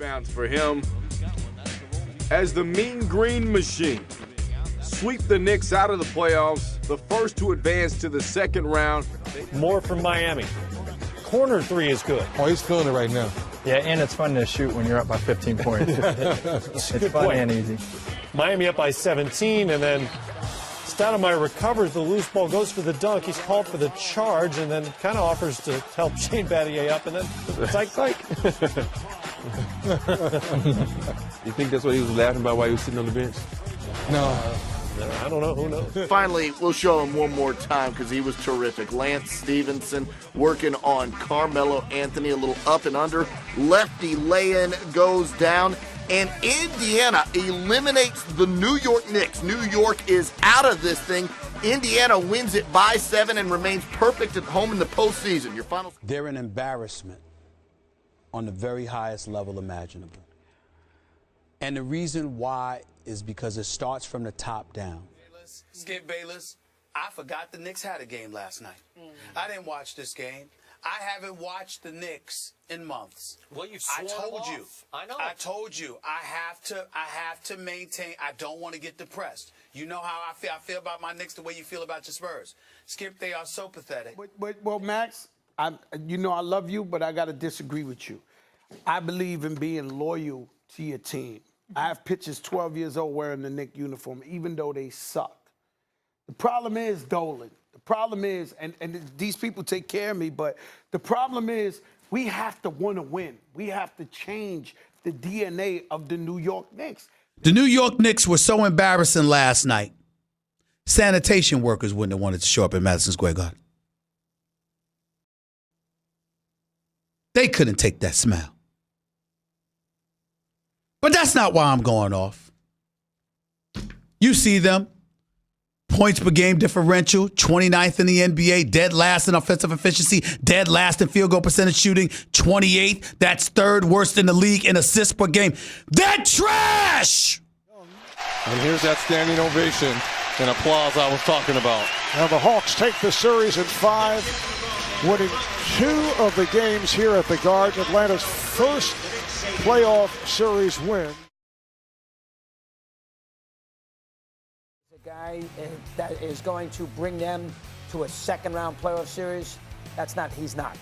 rebounds for him as the Mean Green Machine sweep the Knicks out of the playoffs, the first to advance to the second round. More from Miami. Corner three is good. Oh, he's feeling it right now. Yeah, and it's fun to shoot when you're up by 15 points. It's fun and easy. Miami up by 17, and then Stoudemire recovers the loose ball, goes for the dunk. He's called for the charge, and then kind of offers to help Shane Battier up, and then psych. You think that's what he was laughing about while he was sitting on the bench? No. I don't know. Who knows? Finally, we'll show him one more time because he was terrific. Lance Stevenson working on Karl-Anthony, a little up and under. Lefty lay-in goes down. And Indiana eliminates the New York Knicks. New York is out of this thing. Indiana wins it by 7 and remains perfect at home in the postseason. Your final. They're an embarrassment on the very highest level imaginable. And the reason why is because it starts from the top down. Skip Bayless, I forgot the Knicks had a game last night. I didn't watch this game. I haven't watched the Knicks in months. Well, you've I told you. I know. I told you. I have to maintain. I don't want to get depressed. You know how I feel. I feel about my Knicks the way you feel about your Spurs. Skip, they are so pathetic. Well, Max, I love you, but I got to disagree with you. I believe in being loyal to your team. I have pictures 12 years old wearing the Knicks uniform, even though they suck. The problem is Dolan. The problem is, and these people take care of me, but the problem is we have to want to win. We have to change the DNA of the New York Knicks. The New York Knicks were so embarrassing last night. Sanitation workers wouldn't have wanted to show up in Madison Square Garden. They couldn't take that smell. But that's not why I'm going off. You see them. Points per game differential, 29th in the NBA, dead last in offensive efficiency, dead last in field goal percentage shooting, 28th. That's third worst in the league in assists per game. They're trash! And here's that standing ovation and applause I was talking about. Now the Hawks take the series in 5, winning 2 of the games here at the Garden. Atlanta's first playoff series win. A guy that is going to bring them to a second-round playoff series. He's not.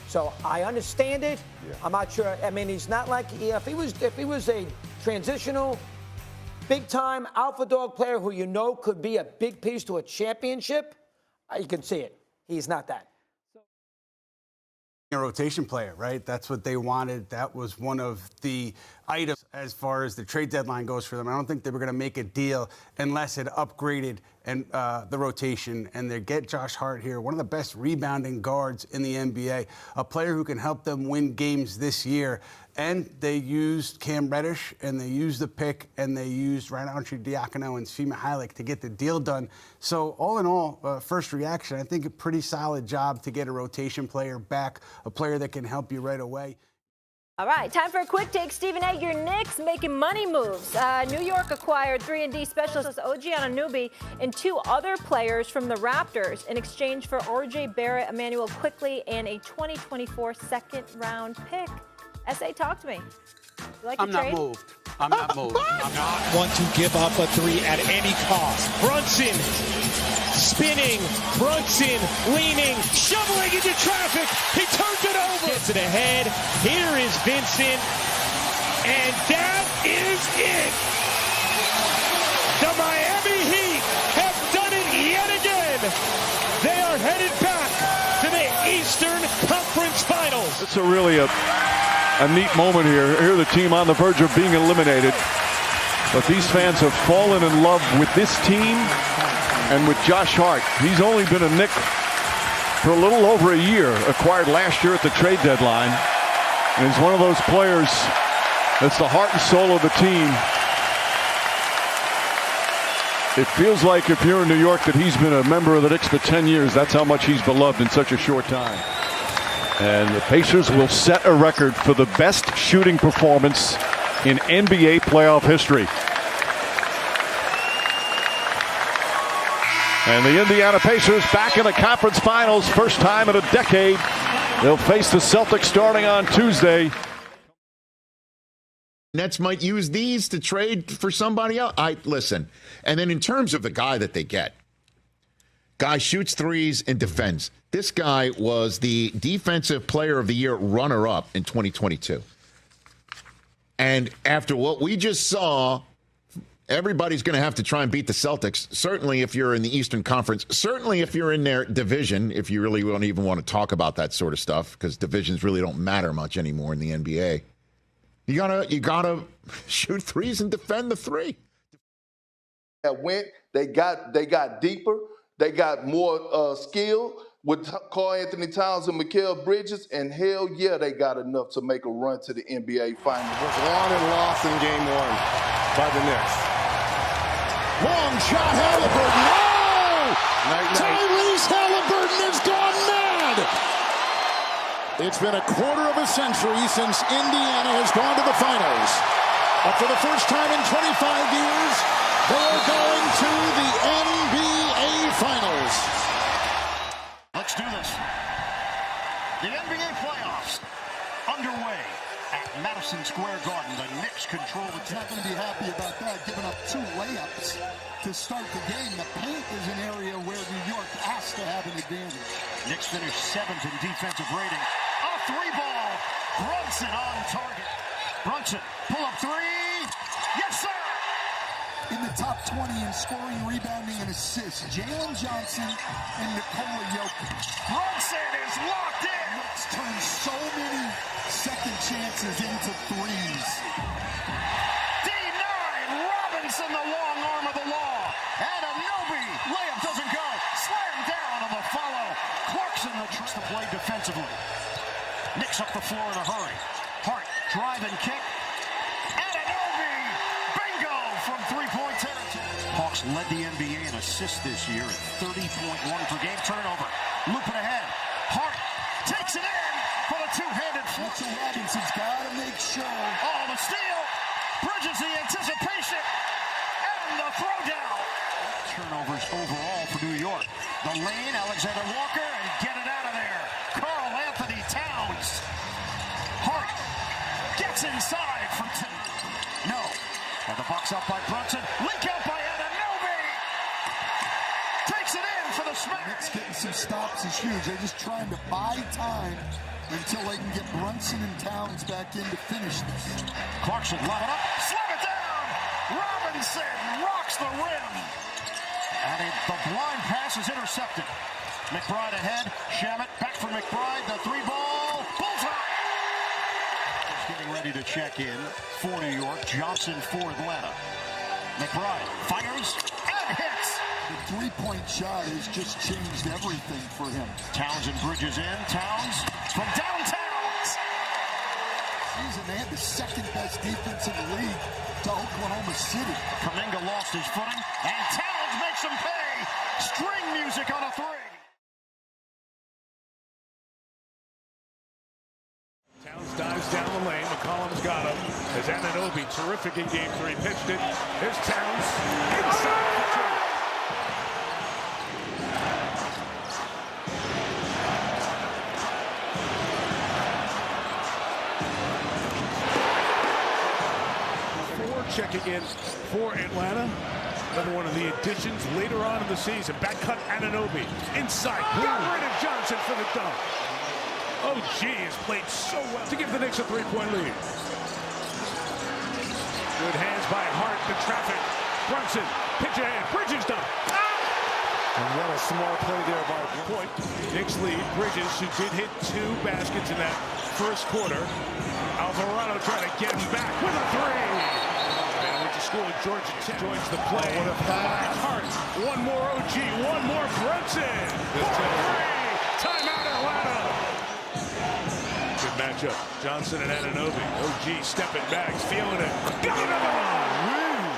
So I understand it. Yeah. I'm not sure. I mean, he's not like if he was a transitional, big-time alpha dog player who could be a big piece to a championship. You can see it. He's not that. A rotation player, right? That's what they wanted. That was one of the items as far as the trade deadline goes for them. I don't think they were going to make a deal unless it upgraded and the rotation. And they get Josh Hart here, one of the best rebounding guards in the NBA, a player who can help them win games this year. And they used Cam Reddish, and they used the pick, and they used Ryan Diacono and Svi Mihalik to get the deal done. So all in all, first reaction, I think a pretty solid job to get a rotation player back, a player that can help you right away. All right, time for a quick take. Stephen A., your Knicks making money moves. New York acquired 3-and-D specialist OG Anunoby and 2 other players from the Raptors in exchange for R.J. Barrett, Emmanuel Quickley, and a 2024 second-round pick. S.A., talk to me. You like I'm the trade? not moved. I'm not moved. I'm not want to give up a 3 at any cost. Brunson spinning. Brunson leaning. Shoveling into traffic. He turns it over. Gets it ahead. Here is Vincent. And that is it. The Miami Heat have done it yet again. They are headed back to the Eastern Conference Finals. It's really a neat moment here. Here the team on the verge of being eliminated. But these fans have fallen in love with this team and with Josh Hart. He's only been a Knick for a little over a year, acquired last year at the trade deadline. And he's one of those players that's the heart and soul of the team. It feels like if you're in New York that he's been a member of the Knicks for 10 years. That's how much he's beloved in such a short time. And the Pacers will set a record for the best shooting performance in NBA playoff history. And the Indiana Pacers back in the conference finals, first time in a decade. They'll face the Celtics starting on Tuesday. Nets might use these to trade for somebody else. Listen. And then in terms of the guy that they get, guy shoots threes and defends. This guy was the Defensive Player of the Year runner-up in 2022. And after what we just saw, everybody's going to have to try and beat the Celtics, certainly if you're in the Eastern Conference, certainly if you're in their division, if you really don't even want to talk about that sort of stuff, because divisions really don't matter much anymore in the NBA. You gotta shoot threes and defend the three. They got deeper. They got more skill with Karl-Anthony Towns and Mikal Bridges, and hell yeah, they got enough to make a run to the NBA Finals. Was won and lost in Game 1 by the Knicks. Long shot, Halliburton. Oh! Tyrese Halliburton has gone mad! It's been a quarter of a century since Indiana has gone to the finals. But for the first time in 25 years, they are going to the NBA Finals. Let's do this. The NBA playoffs underway at Madison Square Garden. The Knicks control the Not going to be happy about that, giving up 2 layups to start the game. The paint is an area where New York has to have an advantage. Knicks finished 7th in defensive rating. A 3-ball. Brunson on target. Brunson, pull up 3. Yes, sir! In the top 20 in scoring, rebounding, and assists, Jalen Johnson and Nikola Jokic. Brunson is locked in! Knicks turned so many second chances into threes. D9, Robinson, the long arm of the law. Anunoby, layup doesn't go. Slam down on the follow. Clarkson, the tricks to play defensively. Knicks up the floor in a hurry. Hart, drive and kick. Anunoby, bingo from three-point territory. Hawks led the NBA in assists this year at 30.1 per game. Turnover. Looping ahead. Hart takes it in for the two-handed flip. Mitchell Robinson's got to make sure. Oh, the steal. Bridges the anticipation. And the throwdown. Turnovers overall for New York. The lane, Alexander Walker, and get it out of there. Karl-Anthony Towns. Hart gets inside from 2. No. And the Bucks up by Brunson. Leak out by Anunoby. Takes it in for the smack. Knicks getting some stops is huge. They're just trying to buy time until they can get Brunson and Towns back in to finish this. Clarkson lob it up. Slam it down. Robinson rocks the rim. And the blind pass is intercepted. McBride ahead. Shamet back for McBride. The 3-ball. Bullseye. Getting ready to check in for New York. Johnson for Atlanta. McBride fires and hits. The three-point shot has just changed everything for him. Towns and Bridges in. Towns from downtown. Season, they had the second-best defense in the league to Oklahoma City. Kuminga lost his footing, and Towns makes him pay. String music on a 3. Towns dives down the lane. McCollum's got him. As Anunoby, terrific in Game 3, pitched it. Here's Towns inside the 2. Checking in for Atlanta. Another one of the additions later on in the season. Back cut Anunoby. Inside. Got rid of Johnson for the dunk. OG has played so well to give the Knicks a 3-point lead. Good hands by Hart to traffic. Brunson. Pitch ahead. Bridges dunk. And what a small play there by point. Knicks lead. Bridges, who did hit 2 baskets in that first quarter. Alvarado trying to get him back with a 3. School of Georgia Tech joins the play. What a pass. Hart. One more OG. One more Brunson. Timeout Atlanta. Good matchup. Johnson and Anunoby. OG stepping back, feeling it. Got another one.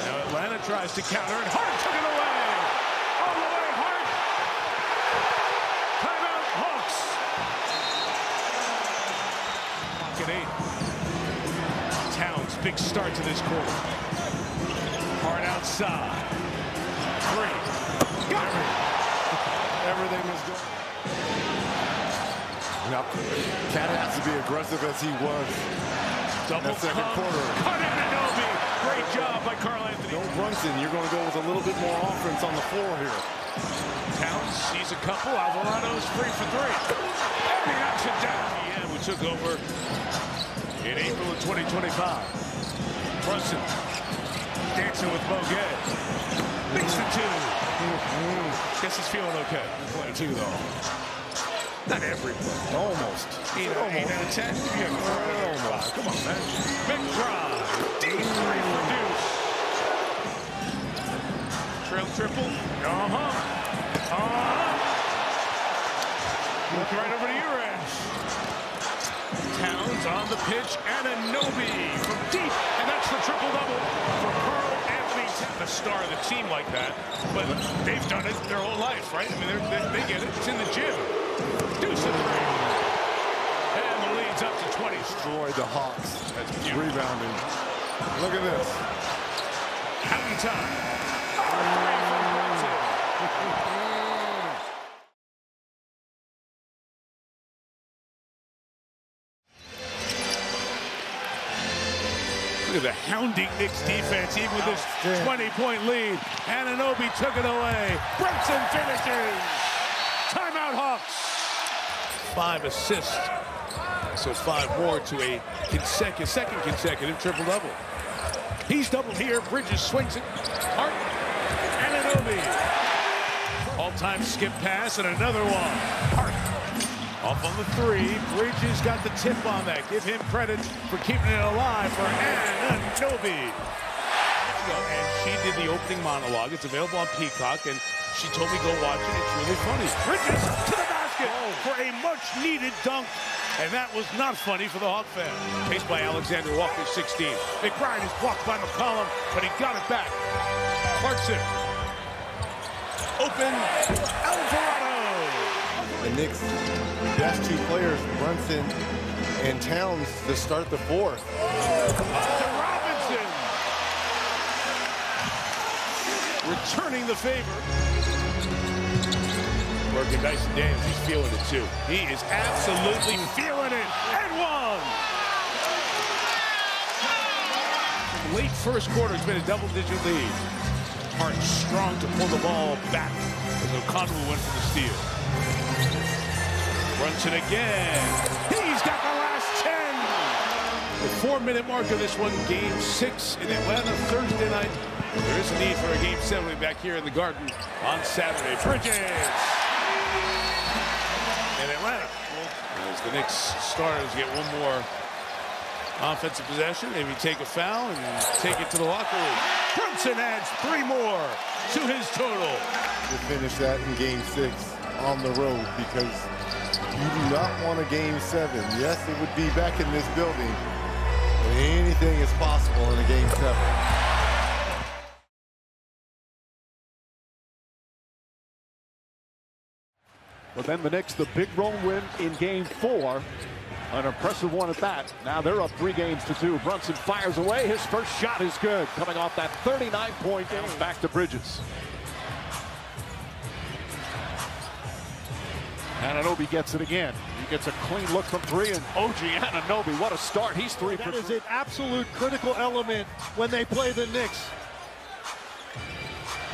Now Atlanta tries to counter, and Hart took it away. All the way, Hart. Timeout Hawks. Clock at 8. Towns, big start to this quarter. Hard outside. 3. Got it. Everything is good. Now, Cat has to be aggressive as he was Double second quarter. Cut it, Anunoby. Great job by Karl-Anthony. No Brunson, you're going to go with a little bit more offense on the floor here. Towns sees a couple. Alvarado's free for three. And he knocks it down. Yeah, we took over in April of 2025. Brunson dancing with Bogut. Makes the two. Guess he's feeling okay. Playing two, though. Not every play. Almost. 8 out of 10. Almost. Come on, man. Big drive. Deep three for Deuce. Trail triple. Look right over to your edge. Towns on the pitch. And Anunoby from deep. And that's the triple-double for Karl-Anthony. The star of the team like that. But they've done it their whole life, right? I mean, they get it. It's in the gym. Deuce at three. And the lead's up to 20. Destroyed the Hawks. That's beautiful. Rebounding. Look at this. Counting time. Three from Brunson. Look at the hounding Knicks defense, even with this 20-point lead. Anunoby took it away. Brunson finishes. Timeout, Hawks. 5 assists. So 5 more to a second consecutive triple-double. He's doubled here. Bridges swings it. Hart. Anunoby. All-time skip pass and another one. Hart. Off on the three. Bridges got the tip on that. Give him credit for keeping it alive for Anunoby. And she did the opening monologue. It's available on Peacock, and she told me go watch it. It's really funny. Bridges to the basket for a much-needed dunk. And that was not funny for the Hawk fan. Paced by Alexander Walker, 16. McBride is blocked by McCollum, but he got it back. Clarkson. Open. Alvarado. The Knicks' best 2 players, Brunson and Towns, to start the fourth. Robinson returning the favor. Working nice and damn. He's feeling it too. He is absolutely feeling it. And one. Late first quarter has been a double-digit lead. Hart strong to pull the ball back as O'Connell went for the steal. Brunson again. He's got the last 10. The 4-minute mark of this one, Game 6 in Atlanta Thursday night. There is a need for a Game 7 back here in the Garden on Saturday. Bridges in Atlanta. As the Knicks starters get one more offensive possession, maybe take a foul and take it to the locker room. Brunson adds 3 more to his total. To finish that in Game 6 on the road, because you do not want a Game 7. Yes, it would be back in this building, but anything is possible in a Game 7. But then the Knicks, the big road win in Game 4. An impressive one at that. Now they're up 3-2. Brunson fires away. His first shot is good. Coming off that 39-point game. Back to Bridges. Anunoby gets it again. He gets a clean look from 3, and OG Anunoby, what a start. He's 3 for 3. That is an absolute critical element when they play the Knicks.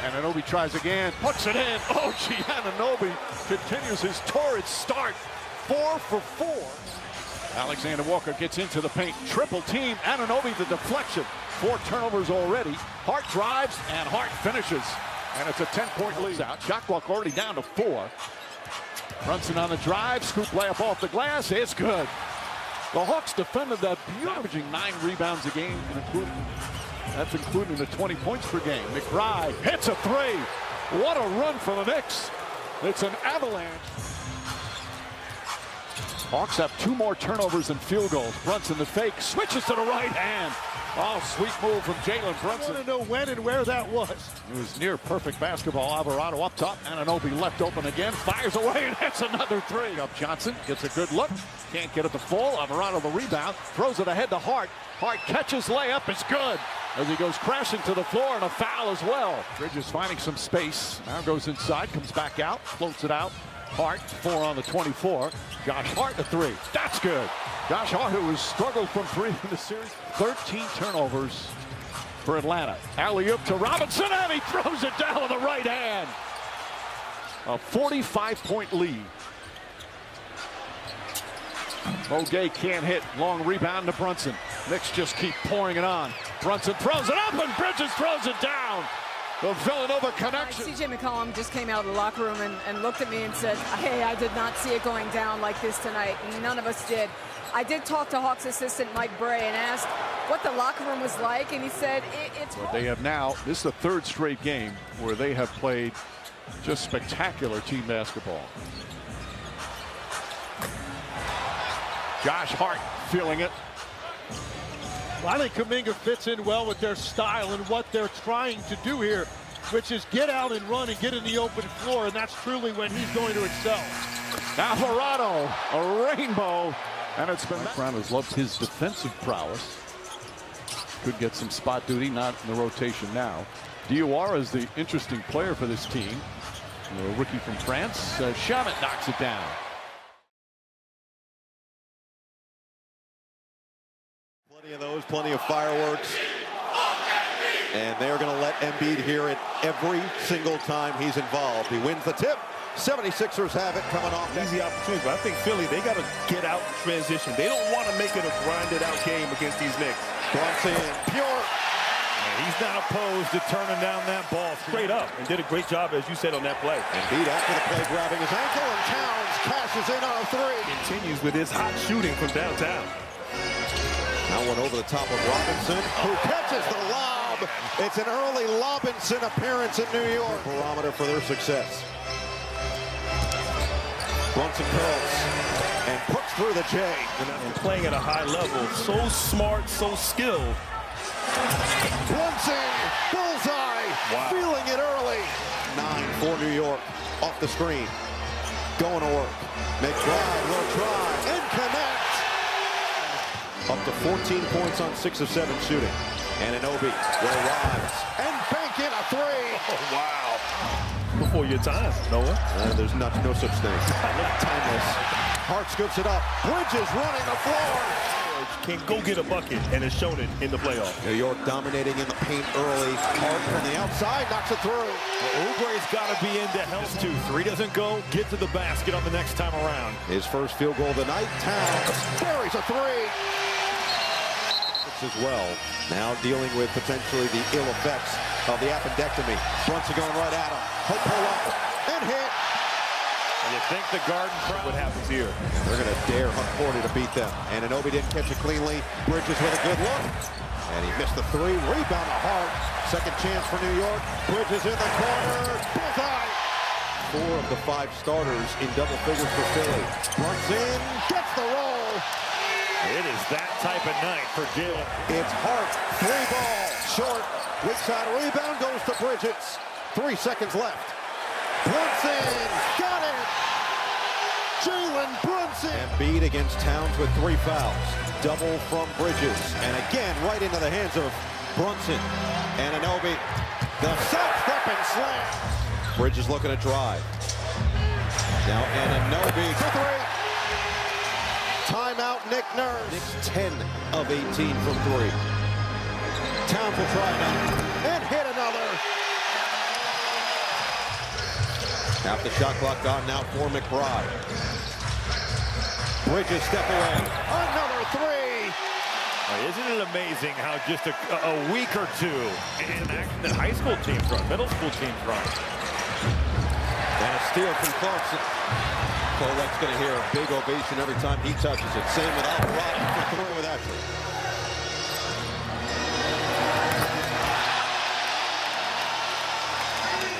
Anunoby tries again, puts it in. OG Anunoby continues his torrid start. 4 for 4. Alexander Walker gets into the paint. Triple team. Anunoby the deflection. 4 turnovers already. Hart drives, and Hart finishes. And it's a 10-point lead. Out. Shot clock already down to 4. Brunson on the drive. Scoop layup off the glass. It's good. The Hawks defended that, averaging 9 rebounds a game, that's including the 20 points per game. McBride hits a 3. What a run for the Knicks. It's an avalanche. Hawks have 2 more turnovers and field goals. Brunson the fake, switches to the right hand. Oh, sweet move from Jalen Brunson. I want to know when and where that was. It was near perfect basketball. Alvarado up top. Anunoby left open again. Fires away and hits another 3. Up Johnson gets a good look. Can't get it to fall. Alvarado the rebound. Throws it ahead to Hart. Hart catches layup. It's good. As he goes crashing to the floor, and a foul as well. Bridges finding some space. Now goes inside. Comes back out. Floats it out. Hart, 4 on the 24. Josh Hart, a 3. That's good. Josh Hart, who has struggled from three in the series. 13 turnovers for Atlanta. Alley-oop to Robinson, and he throws it down with the right hand. A 45-point lead. Mogay can't hit. Long rebound to Brunson. Knicks just keep pouring it on. Brunson throws it up, and Bridges throws it down. The Villanova connection. C.J. McCollum just came out of the locker room and looked at me and said, hey, I did not see it going down like this tonight. None of us did. I did talk to Hawks assistant Mike Bray and asked what the locker room was like, and he said it's hard. They have now, this is the third straight game where they have played just spectacular team basketball. Josh Hart feeling it. Well, I think Kuminga fits in well with their style and what they're trying to do here, which is get out and run and get in the open floor, and that's truly when he's going to excel. Alvarado, a rainbow, and it's been. Brown has loved his defensive prowess. Could get some spot duty, not in the rotation now. Diawara is the interesting player for this team. A rookie from France. Shamet knocks it down. Plenty of those, plenty of fireworks. And they're going to let Embiid hear it every single time he's involved. He wins the tip. 76ers have it coming off. Easy opportunity, but I think Philly, they got to get out in transition. They don't want to make it a grinded out game against these Knicks. Brunson, pure. And he's not opposed to turning down that ball straight up and did a great job, as you said, on that play. Embiid after the play grabbing his ankle, and Towns cashes in on a three. Continues with his hot shooting from downtown. Now one over the top of Robinson, who catches the lob. It's an early Robinson appearance in New York. Barometer for their success. Brunson curls and puts through the J. And playing at a high level. So smart, so skilled. Brunson, bullseye, feeling it early. 9 for New York, off the screen. Going to work. McBride will try and connect. Up to 14 points on 6 of 7 shooting. And Anunoby will rise and bank in a three. Oh, wow. Before your time, Noah. There's no such thing. Timeless. Hart scoops it up. Bridges running the floor. Can go get a bucket, and has shown it in the playoffs. New York dominating in the paint early. Hart from the outside knocks it through. Well, Oubre's got to be into help, too. 3 doesn't go, get to the basket on the next time around. His first field goal of the night. Towns buries a three. As well. Now dealing with potentially the ill effects of the appendectomy. Brunson going right at him. Hope pull up and hit. And you think the Garden what happens here? They're going to dare Hunt Porter to beat them. And Anunoby didn't catch it cleanly. Bridges with a good look. And he missed the three. Rebound to Hart. Second chance for New York. Bridges in the corner. Bullseye. 4 of the 5 starters in double figures for Philly. Brunson gets the roll. It is that type of night for Jim. It's Hart, 3 ball, short, weak side rebound goes to Bridges. 3 seconds left. Brunson, got it! Jalen Brunson! Embiid against Towns with 3 fouls. Double from Bridges, and again right into the hands of Brunson. And Anunoby, the sidestep and slam. Bridges looking to drive. Now Anunoby for 3. Timeout, Nick Nurse. Knicks 10 of 18 from 3. Towns will try another and hit another. Half the shot clock gone now for McBride. Bridges step away. Another 3. Isn't it amazing how just a week or two in action that high school teams run, middle school teams run. And a steal from Clarkson. Colette's going to hear a big ovation every time he touches it. Same with Alvarado for 3 with Ashley.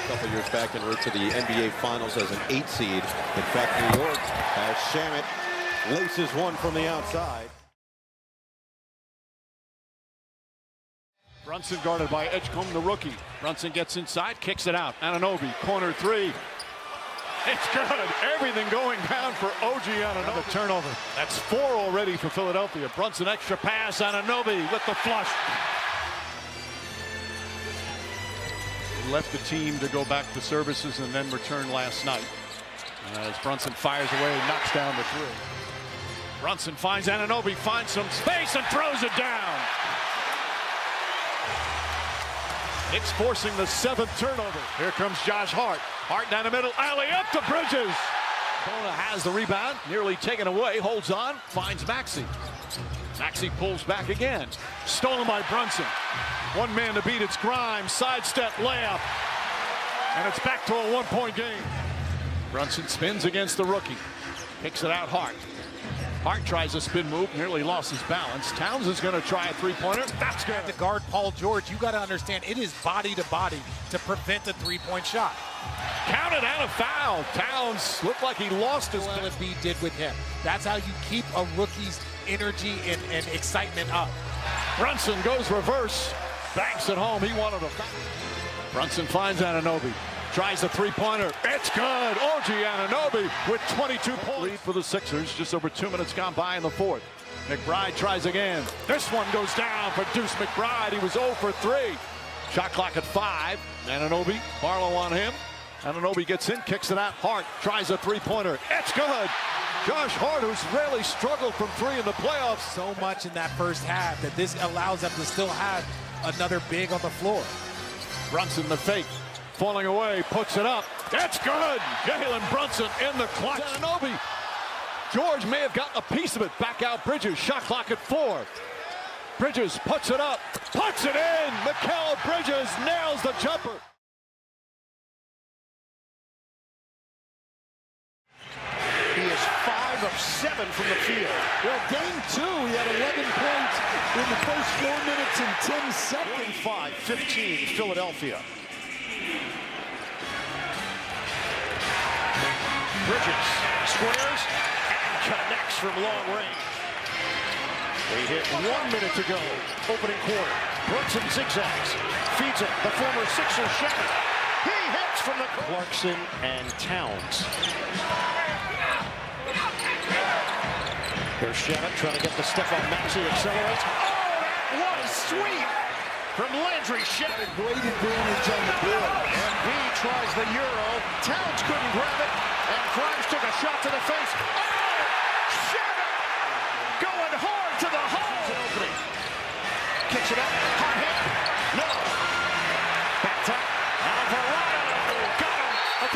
A couple years back en route to the NBA Finals as an 8 seed. In fact, New York has Shamet laces one from the outside. Brunson guarded by Edgecombe, the rookie. Brunson gets inside, kicks it out. Anunoby, corner 3. It's good. Everything going down for OG Anunoby. The turnover. That's 4 already for Philadelphia. Brunson extra pass. Anunoby with the flush. He left the team to go back to services and then return last night. As Brunson fires away, knocks down the 3. Brunson finds Anunoby, finds some space and throws it down. Knicks forcing the 7th turnover. Here comes Josh Hart. Hart down the middle, alley up to Bridges. Bona has the rebound, nearly taken away, holds on, finds Maxey. Maxey pulls back again. Stolen by Brunson. One man to beat, it's Grimes. Sidestep layup. And it's back to a 1-point game. Brunson spins against the rookie. Kicks it out Hart. Hart tries a spin move, nearly lost his balance. Towns is going to try a three-pointer. That's good. To guard Paul George, you got to understand it is body to body to prevent a three-point shot. Counted and a foul. Towns looked like he lost his balance. Embiid did with him. That's how you keep a rookie's energy and excitement up. Brunson goes reverse. Banks it home. He wanted a foul. Brunson finds Anunoby. Tries the three-pointer. It's good. OG Anunoby with 22 points. Lead for the Sixers. Just over 2 minutes gone by in the fourth. McBride tries again. This one goes down for Deuce McBride. He was 0 for 3. Shot clock at 5. Anunoby. Barlow on him. Anunoby gets in, kicks it out. Hart tries a three-pointer. It's good. Josh Hart, who's really struggled from 3 in the playoffs. So much in that first half that this allows them to still have another big on the floor. Brunson the fake. Falling away, puts it up. That's good. Jalen Brunson in the clutch. Anunoby. George may have gotten a piece of it. Back out Bridges. Shot clock at 4. Bridges puts it up. Puts it in. Mikal Bridges nails the jumper. He is 5 of 7 from the field. Well, game 2, he had 11 points in the first 4 minutes and 10 seconds. 25-15, Philadelphia. Bridges squares and connects from long range. They hit 1 minute to go. Opening quarter. Brunson zigzags. Feeds it. The former Sixer shot. He hits from the Clarkson and Towns. Here's Shannon trying to get the step on Maxey. Accelerates. Oh, what a sweep from Landry Shannon. Great advantage on the board. Embiid tries the Euro. Towns couldn't grab it. And Grimes took a shot to the face. Oh! Shannon! Going hard to the hole. Opening. Kicks it up. Hot hit. No. Back top. Alvarado. Got him. A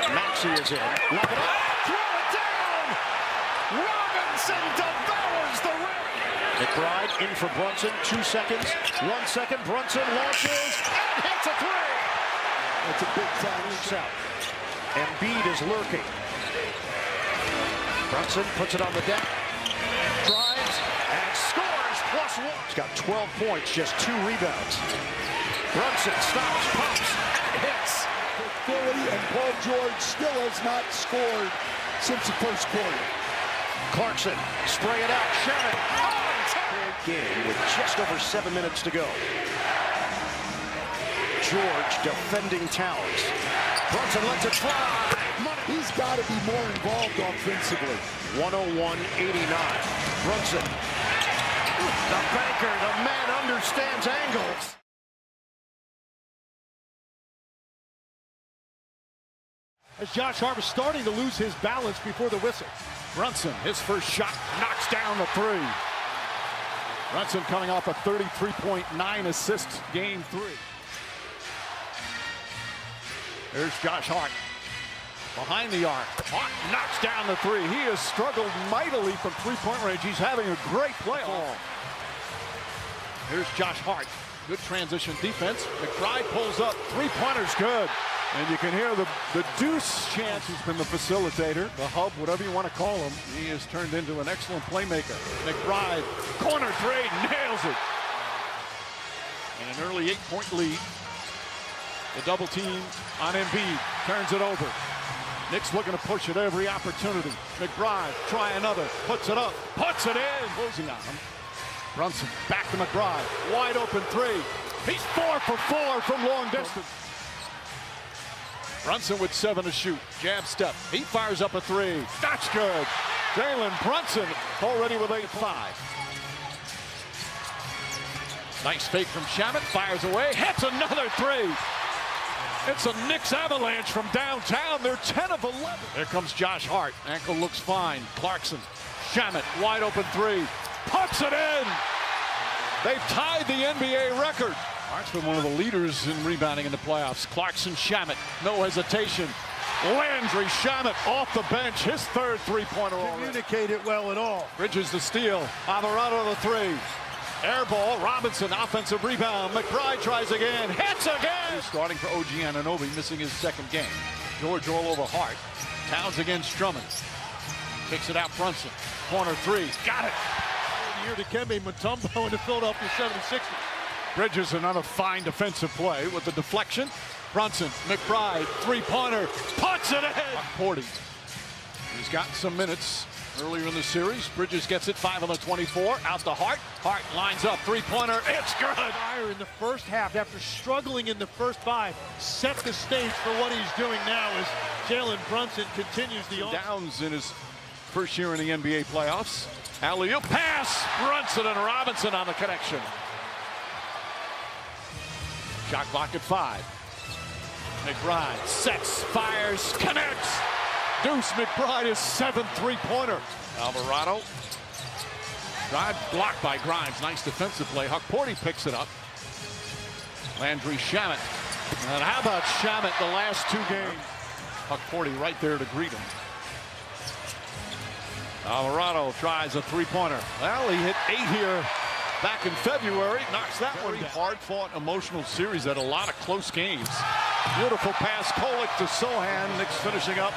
3. Maxey is in. Lock it up. Throw it down. Robinson devours the rim. McBride in for Brunson. 2 seconds. 1 second. Brunson launches and hits a 3. That's a big time shot. Embiid is lurking. Brunson puts it on the deck. Drives and scores +1. He's got 12 points, just 2 rebounds. Brunson stops, pops, and hits. Philly and Paul George still has not scored since the first quarter. Clarkson, spray it out. Shannon on time. Game with just over 7 minutes to go. George defending Towns. Brunson lets it fly. He's got to be more involved offensively. 101-89. Brunson. The banker, the man understands angles. As Josh Hart was starting to lose his balance before the whistle. Brunson, his first shot, knocks down the 3. Brunson coming off a 33.9 assist game 3. There's Josh Hart. Behind the arc. Hart knocks down the 3. He has struggled mightily from three-point range. He's having a great playoff. Here's Josh Hart. Good transition defense. McBride pulls up. Three-pointer's good. And you can hear the Deuce chant, who's been the facilitator, the hub, whatever you want to call him. He has turned into an excellent playmaker. McBride, corner 3, nails it. And an early 8-point lead. The double team on Embiid, turns it over. Knicks looking to push it every opportunity. McBride, try another, puts it up, puts it in. Closing on him. Brunson, back to McBride, wide open 3. He's 4 for 4 from long distance. Brunson with 7 to shoot. Jab step. He fires up a 3. That's good. Jalen Brunson already with 8-5. Nice fake from Shamet. Fires away. Hits another 3. It's a Knicks avalanche from downtown. They're 10 of 11. Here comes Josh Hart. Ankle looks fine. Clarkson. Shamet, wide open three. Puts it in. They've tied the NBA record. Hart's been one of the leaders in rebounding in the playoffs. Clarkson, Shamet, no hesitation. Landry Shamet off the bench, his third three-pointer already. Communicated well at all. Bridges the steal. Alvarado the three. Air ball. Robinson, offensive rebound. McBride tries again. Hits again. He's starting for OG Anunoby, missing his second game. George all over Hart. Towns against Drummond. Kicks it out Brunson. Corner three. Got it. Year to Dikembe Mutombo in the Philadelphia 76ers. Bridges another fine defensive play with the deflection. Brunson, McBride, three-pointer, puts it ahead. Porty. He's gotten some minutes earlier in the series. Bridges gets it 5 on the 24. Out to Hart. Hart lines up, three-pointer. It's good. Fire in the first half after struggling in the first 5. Set the stage for what he's doing now as Jalen Brunson continues the Downs in his first year in the NBA playoffs. Alley-oop pass. Brunson and Robinson on the connection. Shot clock at 5. McBride sets, fires, connects. Deuce McBride is 7th three-pointer. Alvarado. Drive blocked by Grimes. Nice defensive play. Huck Porty picks it up. Landry Shamet. And how about Shamet the last 2 games? Huck Porty right there to greet him. Alvarado tries a three-pointer. Well, he hit 8 here back in February. Knocks that one down. Hard-fought, emotional series at a lot of close games. Beautiful pass, Kolek to Sohan. Knicks finishing up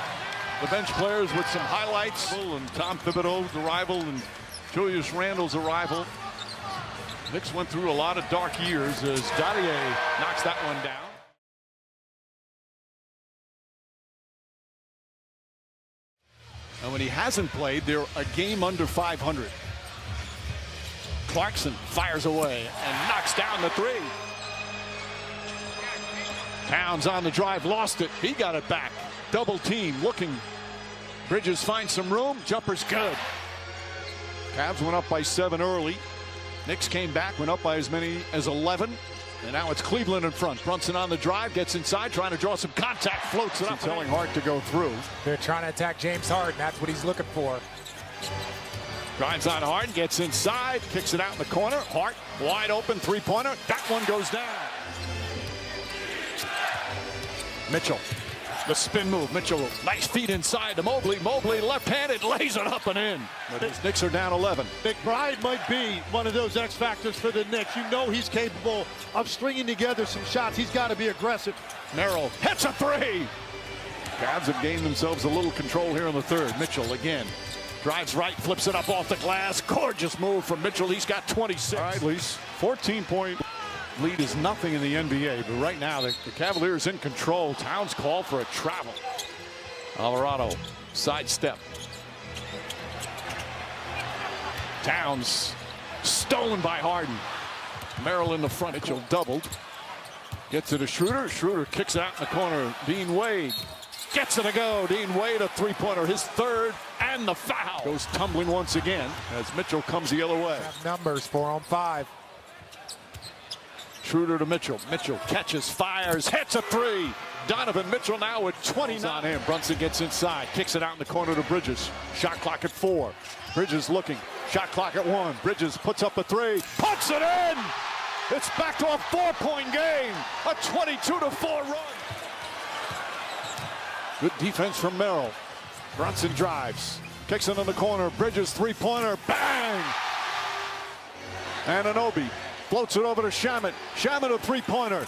the bench players with some highlights. And Tom Thibodeau's arrival and Julius Randle's arrival. Knicks went through a lot of dark years as Dadier knocks that one down. And when he hasn't played, they're a game under 500. Clarkson fires away and knocks down the three. Towns on the drive, lost it. He got it back. Double team looking. Bridges finds some room. Jumper's good. Cavs went up by 7 early. Knicks came back, went up by as many as 11. And now it's Cleveland in front. Brunson on the drive, gets inside, trying to draw some contact, floats it up. Telling Hart to go through. They're trying to attack James Harden. That's what he's looking for. Drives on Harden, gets inside, kicks it out in the corner. Hart, wide open, three-pointer. That one goes down. Mitchell, the spin move. Mitchell, nice feet inside to Mobley. Mobley, left-handed, lays it up and in. But his Knicks are down 11. McBride might be one of those X factors for the Knicks. You know he's capable of stringing together some shots. He's got to be aggressive. Merrill hits a three. Cavs have gained themselves a little control here in the third. Mitchell again. Drives right, flips it up off the glass. Gorgeous move from Mitchell. He's got 26. All right, Lise. 14-point lead is nothing in the NBA, but right now the Cavaliers in control. Towns call for a travel. Alvarado, sidestep. Towns stolen by Harden. Merrill in the front. Mitchell doubled. Gets it to Schroeder. Schroeder kicks it out in the corner. Dean Wade gets it to go. Dean Wade, a three-pointer, his third, and the foul. Goes tumbling once again as Mitchell comes the other way. Numbers 4 on 5. Schroeder to Mitchell. Mitchell catches, fires, hits a three. Donovan Mitchell now with 29 on him. Brunson gets inside, kicks it out in the corner to Bridges. Shot clock at 4. Bridges looking. Shot clock at 1. Bridges puts up a three, puts it in. It's back to a 4-point game. A 22-4 run. Good defense from Merrill. Brunson drives, kicks it in the corner. Bridges three-pointer, bang. Anunoby floats it over to Shamet. Shamet a three-pointer.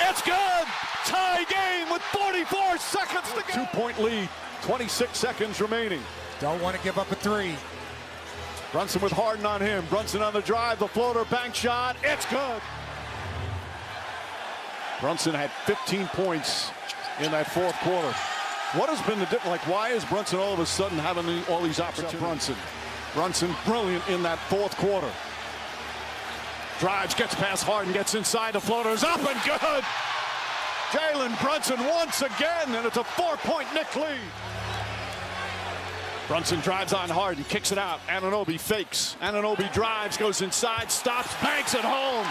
It's good. Tie game with 44 seconds to go. 2-point lead. 26 seconds remaining. Don't want to give up a three. Brunson with Harden on him. Brunson on the drive. The floater, bank shot. It's good. Brunson had 15 points in that fourth quarter. What has been the difference? Like, why is Brunson all of a sudden having all these opportunities? Brunson brilliant in that fourth quarter. Drives, gets past Harden, gets inside. The floater's up and good. Jalen Brunson once again, and it's a 4-point Knick lead. Brunson drives on Harden, kicks it out. Anunoby fakes. Anunoby drives, goes inside, stops, banks it home.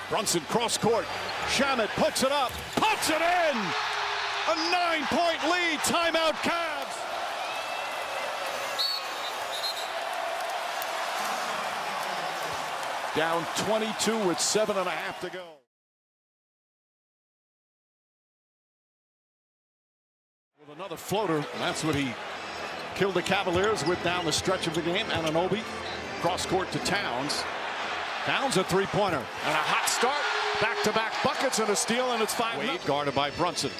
Brunson cross court. Shamet puts it up, puts it in. A 9-point lead. Timeout Cavs. Down 22 with 7.5 to go. With another floater, and that's what he killed the Cavaliers with down the stretch of the game. Anunoby cross court to Towns. Towns a three-pointer and a hot start. Back-to-back buckets and a steal, and it's 5. Wade guarded by Brunson.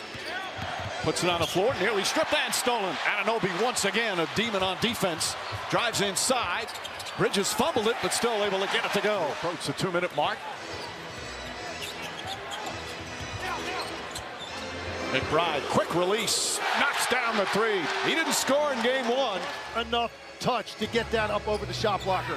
Puts it on the floor, nearly stripped and stolen. Anunoby once again a demon on defense. Drives inside. Bridges fumbled it, but still able to get it to go. Approach the 2-minute mark. McBride, quick release, knocks down the three. He didn't score in game 1. Enough touch to get that up over the shot blocker.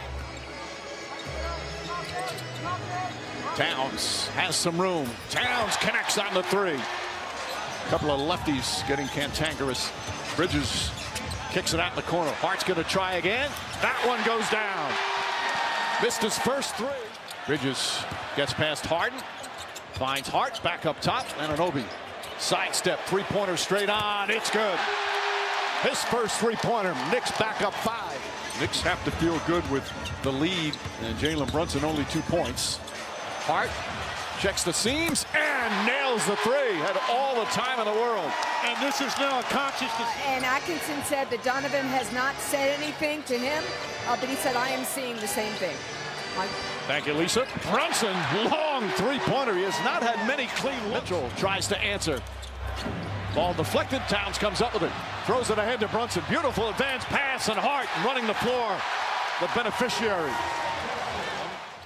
Towns has some room. Towns connects on the three. A couple of lefties getting cantankerous. Bridges kicks it out in the corner. Hart's going to try again. That one goes down. Missed his first three. Bridges gets past Harden. Finds Hart back up top. Anunoby. Sidestep, three-pointer straight on. It's good. His first three-pointer. Knicks back up 5. Knicks have to feel good with the lead. And Jalen Brunson only 2 points. Hart checks the seams and nails the three. Had all the time in the world. And this is now a conscious decision. And Atkinson said that Donovan has not said anything to him, but he said, I am seeing the same thing. Thank you, Lisa. Brunson, long three-pointer. He has not had many clean. Mitchell tries to answer. Ball deflected. Towns comes up with it. Throws it ahead to Brunson. Beautiful advance pass, and Hart running the floor. The beneficiary.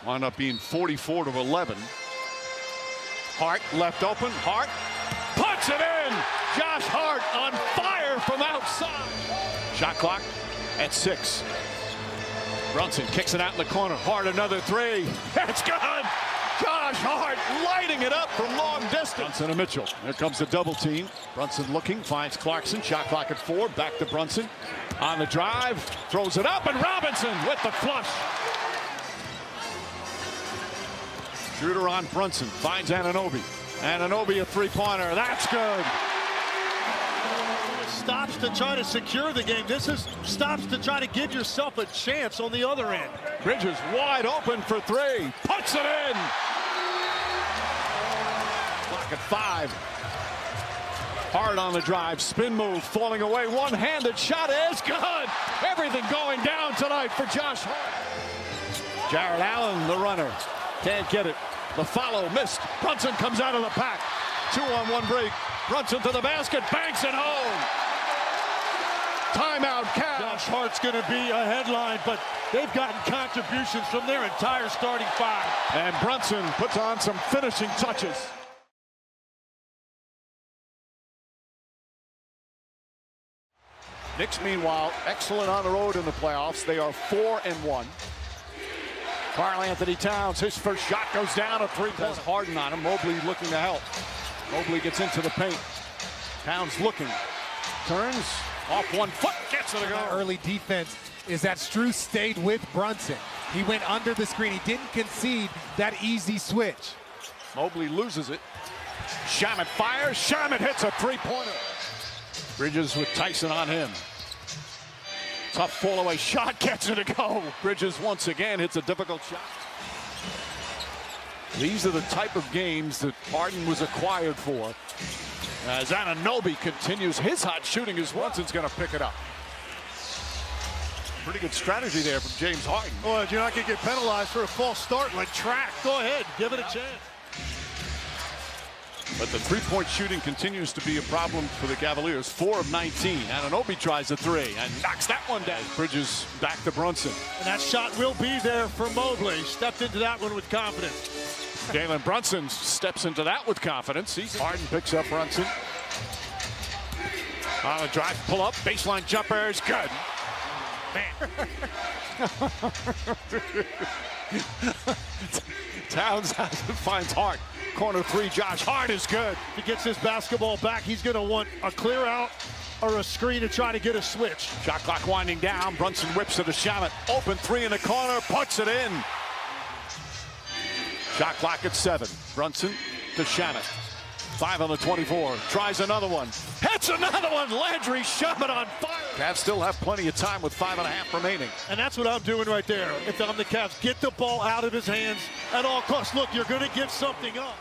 Wound up being 44-11. Hart left open. Hart puts it in. Josh Hart on fire from outside. Shot clock at 6. Brunson kicks it out in the corner. Hart another three. It's good. Josh Hart lighting it up from long distance. Brunson and Mitchell. There comes the double team. Brunson looking, finds Clarkson. Shot clock at 4. Back to Brunson. On the drive. Throws it up, and Robinson with the flush. Shooter on Brunson. Finds Anunoby. Anunoby a three-pointer. That's good. Stops to try to secure the game. This is stops to try to give yourself a chance on the other end. Bridges wide open for 3. Puts it in. Clock at 5. Hard on the drive. Spin move. Falling away. One-handed shot is good. Everything going down tonight for Josh Hart. Jared Allen, the runner. Can't get it. The follow missed. Brunson comes out of the pack. 2-on-1 break. Brunson to the basket. Banks it home. Timeout Cavs. Josh Hart's going to be a headline, but they've gotten contributions from their entire starting 5. And Brunson puts on some finishing touches. Knicks, meanwhile, excellent on the road in the playoffs. They are 4-1. Karl-Anthony Towns, his first shot goes down. A three-point. Harden on him. Mobley looking to help. Mobley gets into the paint. Towns looking. Turns. Off 1 foot, gets it to go. Early defense is that Strus stayed with Brunson. He went under the screen. He didn't concede that easy switch. Mobley loses it. Shamet fires. Shamet hits a three-pointer. Bridges with Tyson on him. Tough fall-away shot, gets it to go. Bridges once again hits a difficult shot. These are the type of games that Harden was acquired for. As Anunoby continues his hot shooting, as Brunson's going to pick it up. Pretty good strategy there from James Harden. Oh, you're not going to get penalized for a false start like track. Go ahead, give it a chance. But the three-point shooting continues to be a problem for the Cavaliers. 4 of 19. Anunoby tries the 3 and knocks that one down. Bridges back to Brunson. And that shot will be there for Mobley. Stepped into that one with confidence. Jalen Brunson steps into that with confidence. Harden picks up Brunson. On the drive, pull up, baseline jumper is good. Man. Towns finds Hart. Corner 3, Josh Hart is good. If he gets his basketball back, he's going to want a clear out or a screen to try to get a switch. Shot clock winding down. Brunson whips to the Shamet. Open 3 in the corner, puts it in. Shot clock at 7. Brunson to Shamet. 5 on the 24. Tries another one. Hits another one. Landry Shamet on fire. Cavs still have plenty of time with 5.5 remaining. And that's what I'm doing right there. If I'm the Cavs, get the ball out of his hands at all costs. Look, you're going to give something up.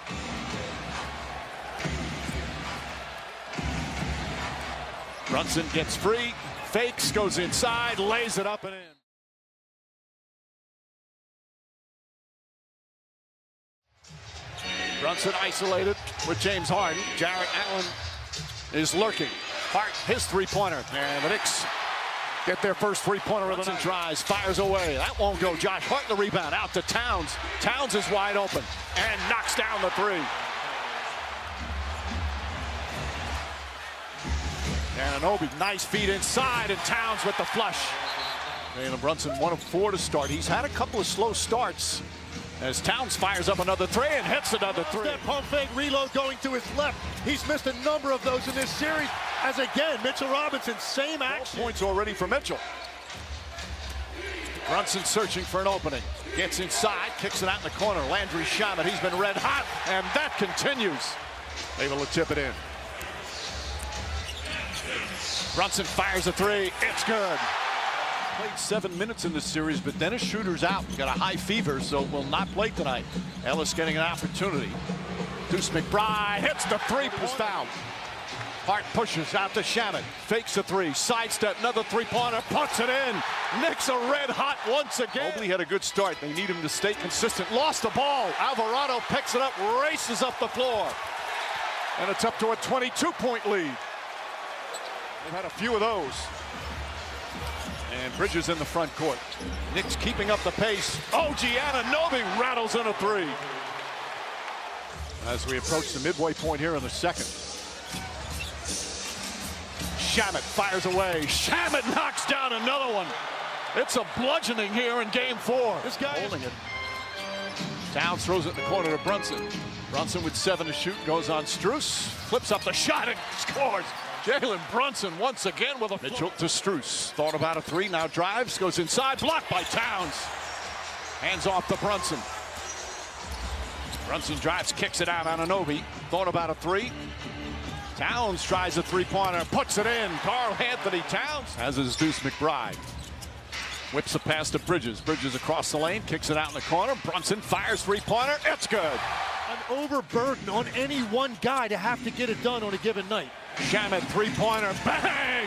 Brunson gets free. Fakes, goes inside, lays it up and in. Brunson isolated with James Harden. Jarrett Allen is lurking. Hart, his three-pointer. And the Knicks get their first three-pointer of the night. Drives, fires away. That won't go. Josh Hart the rebound. Out to Towns. Towns is wide open and knocks down the three. Anunoby, nice feed inside, and Towns with the flush. Jalen Brunson, 1 of 4 to start. He's had a couple of slow starts as Towns fires up another three and hits another three. That pump fake reload going to his left. He's missed a number of those in this series. As again, Mitchell Robinson, same action. 12 points already for Mitchell. Brunson searching for an opening. Gets inside, kicks it out in the corner. Landry Shamet, he's been red hot, and that continues. Able to tip it in. Brunson fires a three. It's good. Played 7 minutes in this series, but Dennis Schroeder's out. Got a high fever, so will not play tonight. Ellis getting an opportunity. Deuce McBride hits the three, was fouled. Hart pushes out to Shamet. Fakes a three. Sidestep, another three-pointer. Puts it in. Knicks are red hot once again. Mobley had a good start. They need him to stay consistent. Lost the ball. Alvarado picks it up, races up the floor. And it's up to a 22-point lead. They've had a few of those. And Bridges in the front court. Knicks keeping up the pace. OG Anunoby rattles in a three. As we approach the midway point here in the second. Shamet fires away. Shamet knocks down another one. It's a bludgeoning here in game 4. This guy holding it. Towns throws it in the corner to Brunson. Brunson with 7 to shoot. Goes on Strus. Flips up the shot and scores. Jalen Brunson once again with a Mitchell to Strus. Thought about a three, now drives, goes inside, blocked by Towns. Hands off to Brunson. Brunson drives, kicks it out on Anunoby. Thought about a three. Towns tries a three-pointer, puts it in. Karl-Anthony Towns has his Deuce McBride. Whips a pass to Bridges. Bridges across the lane, kicks it out in the corner. Brunson fires three-pointer, it's good. An overburden on any one guy to have to get it done on a given night. Shamet three-pointer, bang!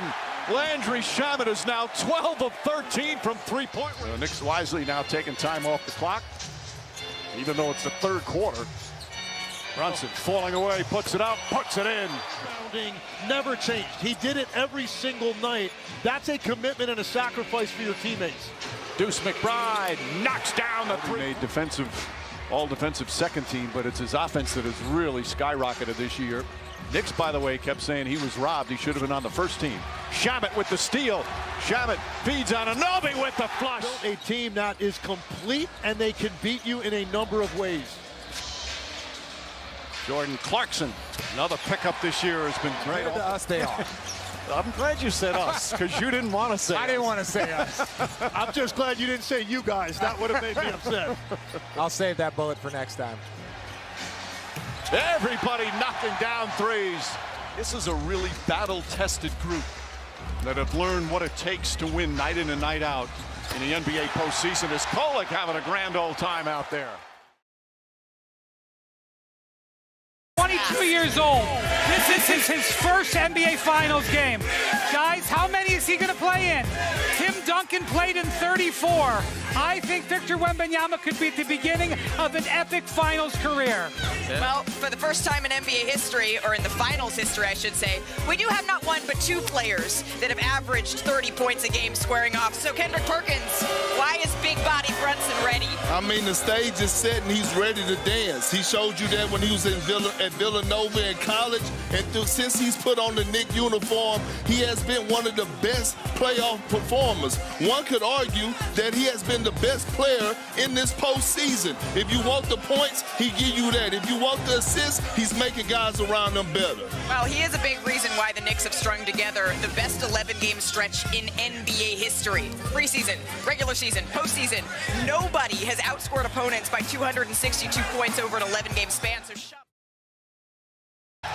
Landry Shamet is now 12 of 13 from three-point range. Knicks wisely now taking time off the clock, even though it's the third quarter. Brunson falling away, puts it up, puts it in. Never changed. He did it every single night. That's a commitment and a sacrifice for your teammates. Deuce McBride knocks down the three. Made all defensive second team, but it's his offense that has really skyrocketed this year. Knicks, by the way, kept saying he was robbed. He should have been on the first team. Shamet with the steal. Shamet feeds on Anunoby with the flush. A team that is complete, and they can beat you in a number of ways. Jordan Clarkson, another pickup this year, has been great. To us, they are. I'm glad you said us, because you didn't want to say I didn't want to say us. I'm just glad you didn't say you guys. That would have made me upset. I'll save that bullet for next time. Everybody knocking down threes. This is a really battle-tested group that have learned what it takes to win night in and night out in the NBA postseason. Is Kolek having a grand old time out there? 22 years old. This is his first NBA Finals game. Guys, how many is he going to play in? Tim Duncan played in 34. I think Victor Wembanyama could be at the beginning of an epic Finals career. Well, for the first time in NBA history, or in the Finals history, I should say, we do have not one but 2 players that have averaged 30 points a game squaring off. So Kendrick Perkins, why is Big Body Brunson ready? I mean, the stage is set and he's ready to dance. He showed you that when he was at Villanova in college, and since he's put on the Knicks uniform, he has been one of the best playoff performers. one could argue that he has been the best player in this postseason. If you want the points, he give you that. If you want the assists, he's making guys around them better. Well, he is a big reason why the Knicks have strung together the best 11-game stretch in NBA history. Preseason, regular season, postseason. Nobody has outscored opponents by 262 points over an 11-game span. So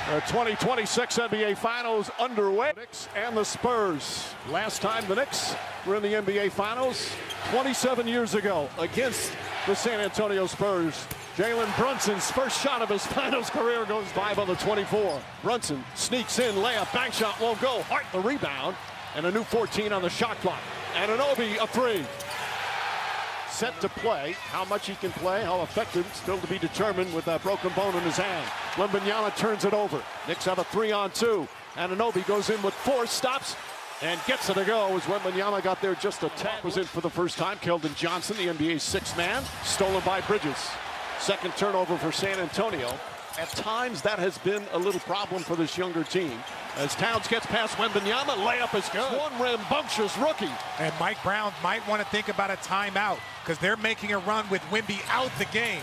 The 2026 NBA Finals underway. Knicks and the Spurs. Last time the Knicks were in the NBA Finals 27 years ago against the San Antonio Spurs. Jalen Brunson's first shot of his finals career goes 5 on the 24. Brunson sneaks in, layup, bank shot won't go. Hart the rebound, and a new 14 on the shot clock. Anunoby a 3. Set to play. How much he can play, how effective, still to be determined with that broken bone in his hand. Wembanyama turns it over. Knicks have a 3-on-2. Anunoby goes in with force, stops, and gets it to go as Wembanyama got there just a tap. Was in for the first time. Keldon Johnson, the NBA's 6th man, stolen by Bridges. Second turnover for San Antonio. At times, that has been a little problem for this younger team. As Towns gets past Wembanyama, layup is good. One rambunctious rookie. And Mike Brown might want to think about a timeout because they're making a run with Wemby out the game.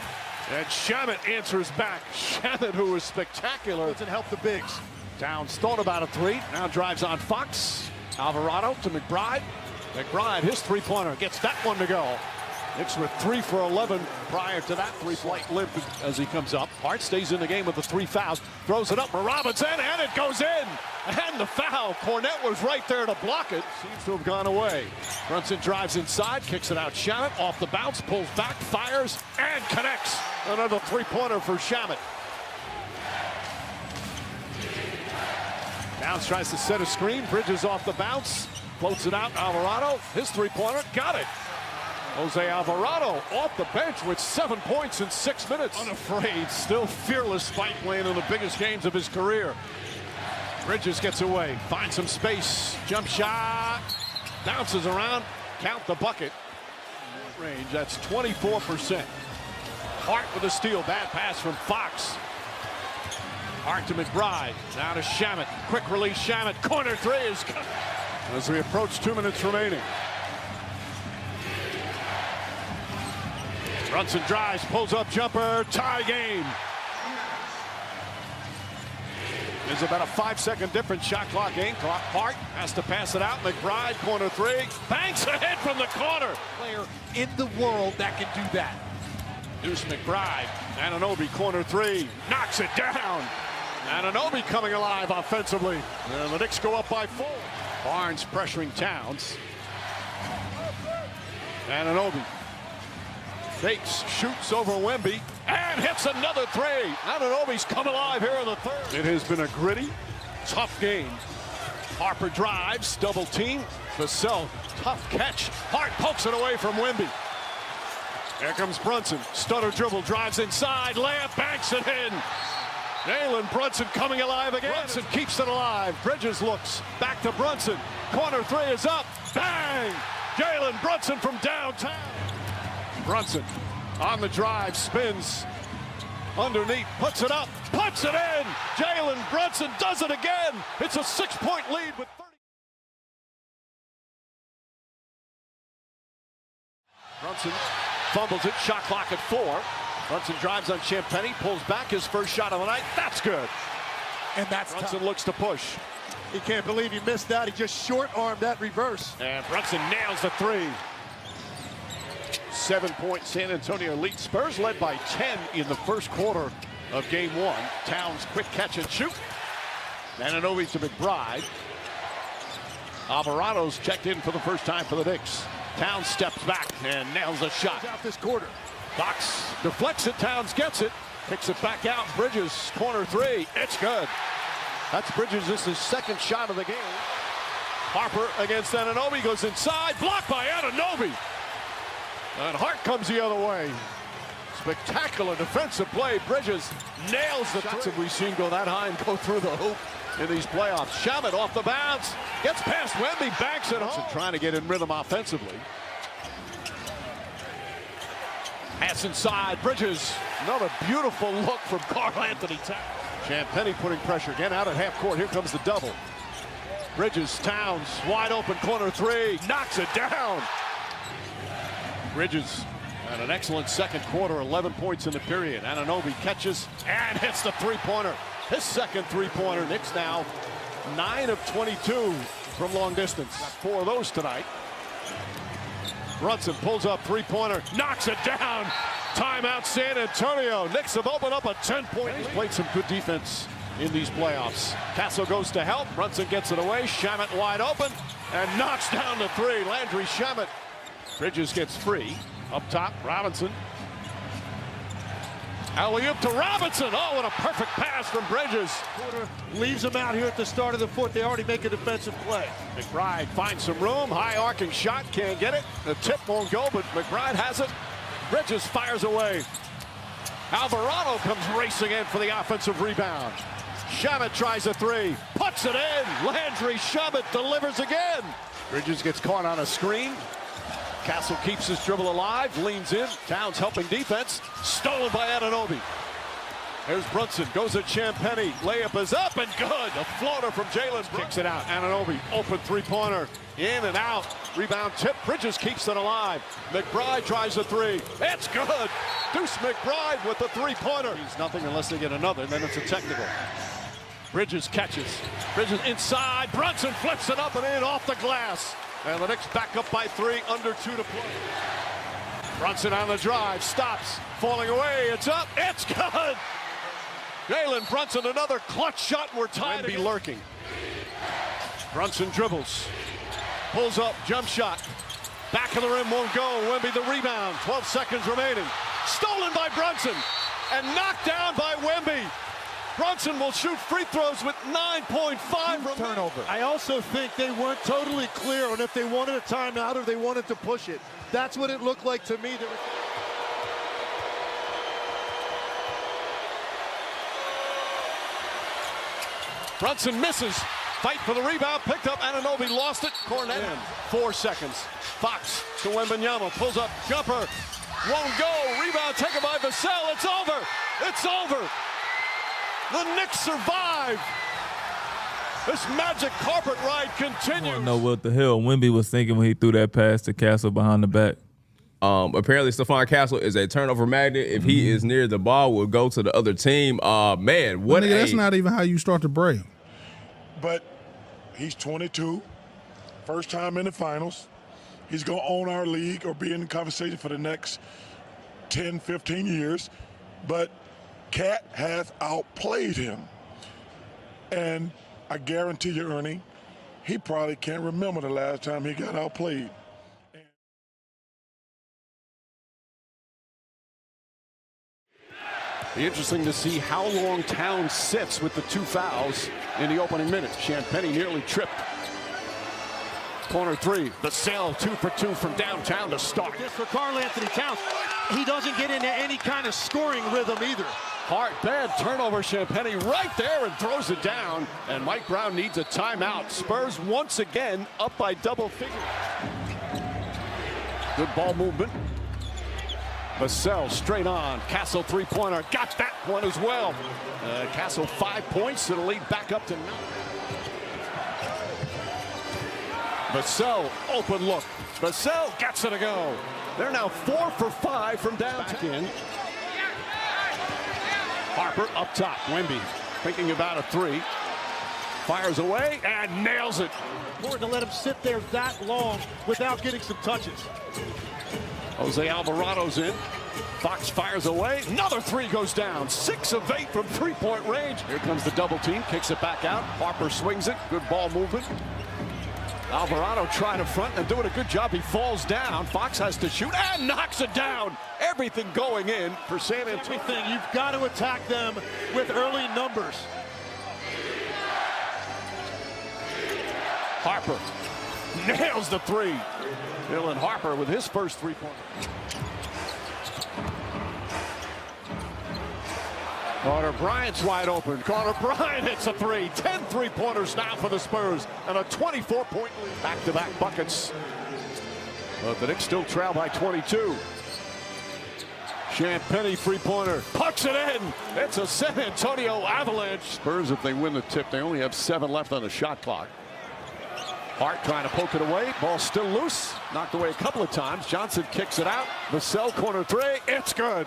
And Shamet answers back. Shamet, who is spectacular. Doesn't help the bigs. Towns thought about a 3. Now drives on Fox. Alvarado to McBride. McBride, his 3-pointer, gets that one to go. Knicks were 3 for 11 prior to that. 3-point limp as he comes up. Hart stays in the game with the 3 fouls. Throws it up for Robinson, and it goes in. And the foul. Cornette was right there to block it. Seems to have gone away. Brunson drives inside, kicks it out. Shamet off the bounce, pulls back, fires, and connects. Another 3-pointer for Shamet. Towns tries to set a screen. Bridges off the bounce. Floats it out. Alvarado, his 3-pointer, got it. Jose Alvarado off the bench with 7 points in 6 minutes. Unafraid, still fearless, Spike playing in the biggest games of his career. Bridges gets away, finds some space, jump shot, bounces around, count the bucket. Range, that's 24%. Hart with a steal, bad pass from Fox. Hart to McBride, now to Shamet, quick release Shamet, corner 3 is good. As we approach 2 minutes remaining. Brunson drives, pulls up jumper, tie game. There's about a 5-second difference. Shot clock, game clock. Hart has to pass it out. McBride, corner 3. Banks ahead from the corner. Player in the world that can do that. Deuce McBride. Anunoby, corner 3. Knocks it down. Anunoby coming alive offensively. And the Knicks go up by 4. Barnes pressuring Towns. Anunoby. Fakes, shoots over Wemby, and hits another 3. Anunoby's come alive here in the 3rd. It has been a gritty, tough game. Harper drives, double team. Vassell, tough catch. Hart pokes it away from Wemby. Here comes Brunson. Stutter dribble, drives inside, layup, banks it in. Jalen Brunson coming alive again. Brunson keeps it alive. Bridges looks back to Brunson. Corner 3 is up. Bang! Jalen Brunson from downtown. Brunson on the drive, spins underneath, puts it up, puts it in. Jalen Brunson does it again. It's a 6-point lead with 30. Brunson fumbles it, shot clock at 4. Brunson drives on Champagnie, pulls back his first shot of the night. That's good. And that's Brunson looks to push. He can't believe he missed that. He just short-armed that reverse. And Brunson nails the 3. 7-point San Antonio lead. Spurs led by 10 in the first quarter of game 1. Towns quick catch and shoot. Anunoby to McBride. Alvarado's checked in for the first time for the Knicks. Towns steps back and nails a shot. Out this quarter. Fox deflects it. Towns gets it. Kicks it back out. Bridges, corner 3. It's good. That's Bridges. This is his 2nd shot of the game. Harper against Anunoby. Goes inside. Blocked by Anunoby. And Hart comes the other way. Spectacular defensive play. Bridges nails the shots that we've seen go that high and go through the hoop in these playoffs. Shamet off the bounce. Gets past Wemby. Banks it home. Trying to get in rhythm offensively. Pass inside. Bridges. Another beautiful look from Karl-Anthony. Champagnie putting pressure again out at half court. Here comes the double. Bridges, Towns, wide open corner three, knocks it down. Bridges had an excellent second quarter, 11 points in the period. Anunoby catches and hits the three-pointer. His second three-pointer. Knicks now 9 of 22 from long distance. Got 4 of those tonight. Brunson pulls up three-pointer, knocks it down. Timeout San Antonio. Knicks have opened up a 10-point. He's played some good defense in these playoffs. Castle goes to help. Brunson gets it away. Shamet wide open and knocks down the three. Landry Shamet. Bridges gets free. Up top, Robinson. Alley-oop to Robinson. Oh, what a perfect pass from Bridges. Leaves them out here at the start of the fourth. They already make a defensive play. McBride finds some room. High arcing shot. Can't get it. The tip won't go, but McBride has it. Bridges fires away. Alvarado comes racing in for the offensive rebound. Shamet tries a three. Puts it in. Landry Shamet delivers again. Bridges gets caught on a screen. Castle keeps his dribble alive, leans in. Towns helping defense. Stolen by Anunoby. There's Brunson, goes at Champagnie. Layup is up and good. A floater from Jalen. Kicks it out. Anunoby, open three-pointer. In and out. Rebound tip. Bridges keeps it alive. McBride tries a three. It's good. Deuce McBride with the three-pointer. He's nothing unless they get another, and then it's a technical. Bridges catches. Bridges inside. Brunson flips it up and in off the glass. And the Knicks back up by 3, under 2 to play. Brunson on the drive, stops, falling away, it's up, it's good! Jalen Brunson, another clutch shot, we're tied. Wemby lurking. Brunson dribbles, pulls up, jump shot. Back of the rim won't go, Wemby the rebound, 12 seconds remaining. Stolen by Brunson, and knocked down by Wemby. Brunson will shoot free throws with 9.5 turnover. I also think they weren't totally clear on if they wanted a timeout or they wanted to push it. That's what it looked like to me. Brunson misses. Fight for the rebound. Picked up. Anunoby lost it. Cornet in. 4 seconds. Fox to Wembanyama. Pulls up. Jumper. Won't go. Rebound taken by Vassell. It's over. It's over. The Knicks survive. This magic carpet ride continues. I don't know what the hell Wemby was thinking when he threw that pass to Castle behind the back. Apparently, Stephon Castle is a turnover magnet. If he is near the ball, will go to the other team. Man, what nigga, that's not even how you start to break. But he's 22, first time in the finals. He's going to own our league or be in the conversation for the next 10, 15 years. But Cat has outplayed him. And I guarantee you, Ernie, he probably can't remember the last time he got outplayed. Be interesting to see how long Towns sits with the 2 fouls in the opening minute. Champagnie nearly tripped. Corner three. Vassell 2 for 2 from downtown to start. This for Karl-Anthony Towns. He doesn't get into any kind of scoring rhythm either. Hart, bad turnover. Champagnie right there and throws it down. And Mike Brown needs a timeout. Spurs once again up by double figures. Good ball movement. Vassell straight on. Castle three-pointer. Got that one as well. Castle 5 points. It'll lead back up to 9. Vassell, open look. Vassell gets it to go. They're now 4 for 5 from downtown. Harper up top. Wemby thinking about a three. Fires away and nails it. Important to let him sit there that long without getting some touches. Jose Alvarado's in. Fox fires away. Another three goes down. 6 of 8 from three-point range. Here comes the double team. Kicks it back out. Harper swings it. Good ball movement. Alvarado trying to front and doing a good job. He falls down. Fox has to shoot and knocks it down. Everything going in for San Antonio. You've got to attack them with early numbers. Harper nails the three. Dylan Harper with his first three-pointer. Carter Bryant's wide open. Carter Bryant hits a three. 10 three-pointers now for the Spurs and a 24-point lead. Back-to-back buckets. But the Knicks still trail by 22. Champagnie three-pointer. Pucks it in. It's a San Antonio Avalanche. Spurs, if they win the tip, they only have 7 left on the shot clock. Hart trying to poke it away. Ball still loose. Knocked away a couple of times. Johnson kicks it out. Vassell corner three. It's good.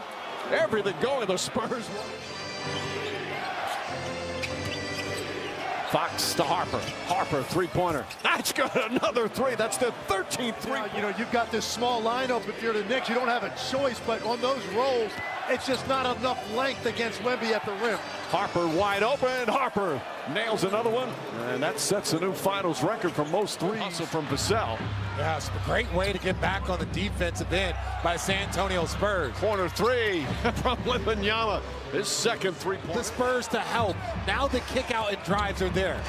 Everything going. The Spurs. Fox to Harper. Harper, three-pointer. That's good. Another three. That's the 13th three. Now, you know, you've got this small lineup. If you're the Knicks, you don't have a choice, but on those rolls, it's just not enough length against Wemby at the rim. Harper wide open. Harper nails another one, and that sets a new finals record for most threes. Hustle from Vassell. Yeah, it's a great way to get back on the defensive end by San Antonio Spurs. Corner three from Wembanyama. His second three-pointer. The Spurs to help. Now the kick out and drives are there.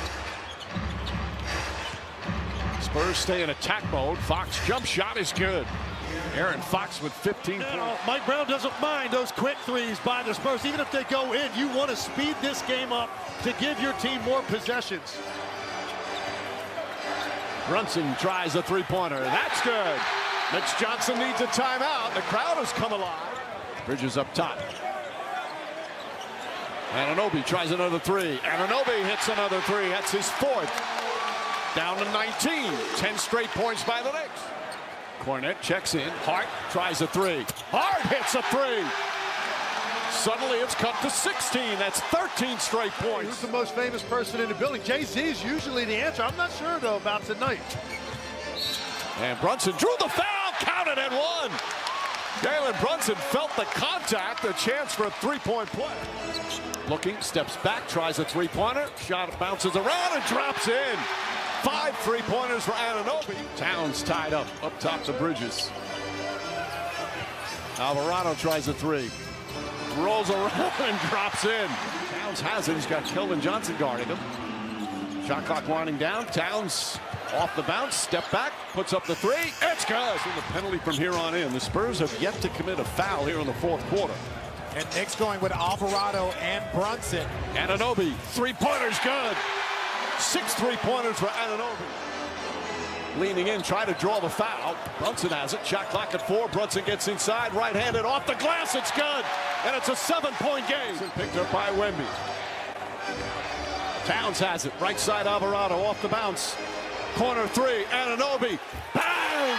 Spurs stay in attack mode. Fox jump shot is good. Aaron Fox with 15 points. Mike Brown doesn't mind those quick threes by the Spurs. Even if they go in, you want to speed this game up to give your team more possessions. Brunson tries a three-pointer. That's good. Mitch Johnson needs a timeout. The crowd has come alive. Bridges up top. Anunoby tries another three. Anunoby hits another three. That's his fourth. Down to 19. 10 straight points by the Knicks. Cornette checks in. Hart tries a three. Hart hits a three. Suddenly it's cut to 16. That's 13 straight points. Who's the most famous person in the building? Jay-Z is usually the answer. I'm not sure, though, about tonight. And Brunson drew the foul. Counted and one. Jalen Brunson felt the contact. A chance for a three-point play. Looking, steps back, tries a three-pointer. Shot bounces around and drops in. 5 three-pointers for Anunoby. Towns tied up top to Bridges. Alvarado tries a three. Rolls around and drops in. Towns has it. He's got Keldon Johnson guarding him. Shot clock winding down. Towns off the bounce. Step back. Puts up the three. It's good. So the penalty from here on in. The Spurs have yet to commit a foul here in the fourth quarter. And Knicks going with Alvarado and Brunson. Anunoby. Three-pointer's good. 6 three-pointers for Anunoby. Leaning in, try to draw the foul. Brunson has it. Shot clock at 4. Brunson gets inside. Right-handed off the glass. It's good. And it's a 7-point game. Picked up by Wemby. Towns has it. Right side Alvarado off the bounce. Corner three. Anunoby. Bang!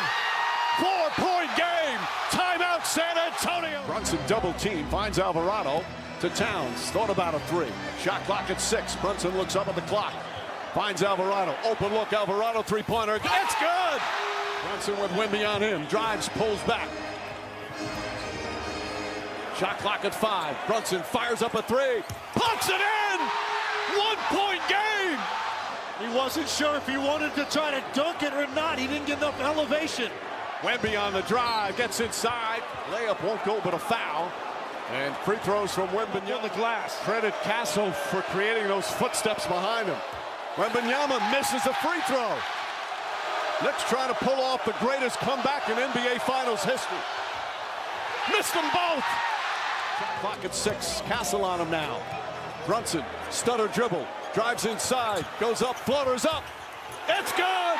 4-point game. Timeout San Antonio. Brunson double team. Finds Alvarado to Towns. Thought about a three. Shot clock at 6. Brunson looks up at the clock. Finds Alvarado. Open look. Alvarado three-pointer. It's good. Brunson with Wemby on him. Drives, pulls back. Shot clock at 5. Brunson fires up a three. Puts it in. 1-point game. He wasn't sure if he wanted to try to dunk it or not. He didn't get enough elevation. Wemby on the drive. Gets inside. Layup won't go, but a foul. And free throws from Wembanyama on the glass. Credit Castle for creating those footsteps behind him. Wembanyama misses a free throw. Knicks trying to pull off the greatest comeback in NBA Finals history. Missed them both. Clock at 6. Castle on him now. Brunson, stutter dribble, drives inside, goes up, floaters up. It's good.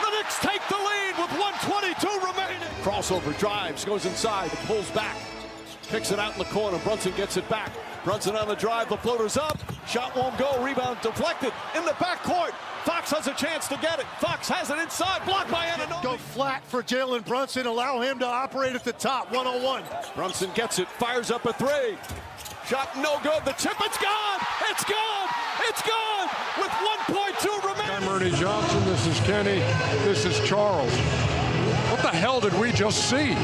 The Knicks take the lead with 1:22 remaining. Crossover drives, goes inside, pulls back. Kicks it out in the corner. Brunson gets it back. Brunson on the drive. The floater's up. Shot won't go. Rebound deflected in the backcourt. Fox has a chance to get it. Fox has it inside. Blocked by Anunoby. Go flat for Jalen Brunson. Allow him to operate at the top. 1-on-1. Brunson gets it. Fires up a three. Shot no good. The tip. It's gone. It's gone. It's gone. With 1.2 remaining. I'm Ernie Johnson. This is Kenny. This is Charles. What the hell did we just see?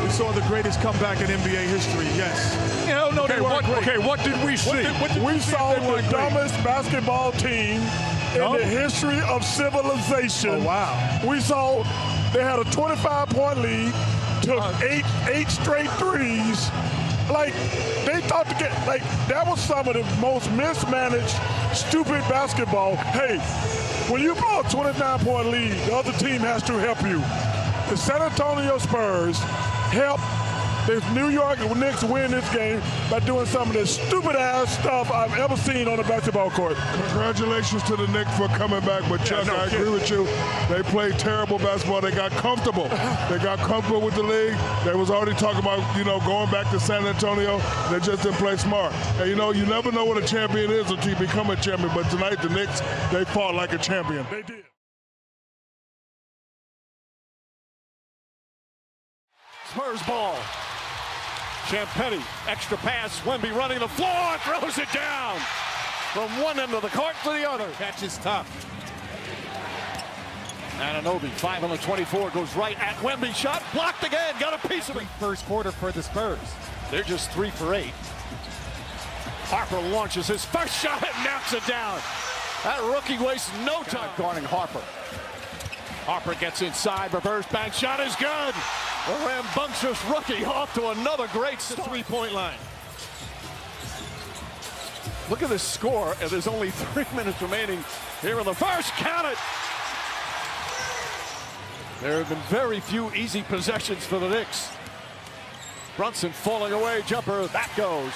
We saw the greatest comeback in NBA history, yes. Hell no, what did we see? We saw the dumbest basketball team in the history of civilization. Oh, wow. We saw they had a 25-point lead, took eight straight threes. Like, they thought to get, like, that was some of the most mismanaged, stupid basketball. Hey, when you blow a 29-point lead, the other team has to help you. The San Antonio Spurs helped The New York Knicks win this game by doing some of the stupid-ass stuff I've ever seen on a basketball court. Congratulations to the Knicks for coming back, but Chuck, I agree with you. They played terrible basketball. They got comfortable. They got comfortable with the league. They was already talking about, going back to San Antonio. They just didn't play smart. And, you never know what a champion is until you become a champion. But tonight, the Knicks, they fought like a champion. They did. Spurs ball. Champagny, extra pass. Wemby running the floor, throws it down from one end of the court to the other. Catch is tough. Anunoby, 5 on the 24, goes right at Wemby. Shot blocked again. Got a piece of it. First quarter for the Spurs. They're just 3 for 8. Harper launches his first shot and knocks it down. That rookie wastes no time guarding Harper. Harper gets inside, reverse bank shot is good. The rambunctious rookie off to another great three-point line. Look at this score, and there's only 3 minutes remaining here in the first. Count it. There have been very few easy possessions for the Knicks. Brunson falling away, jumper, that goes.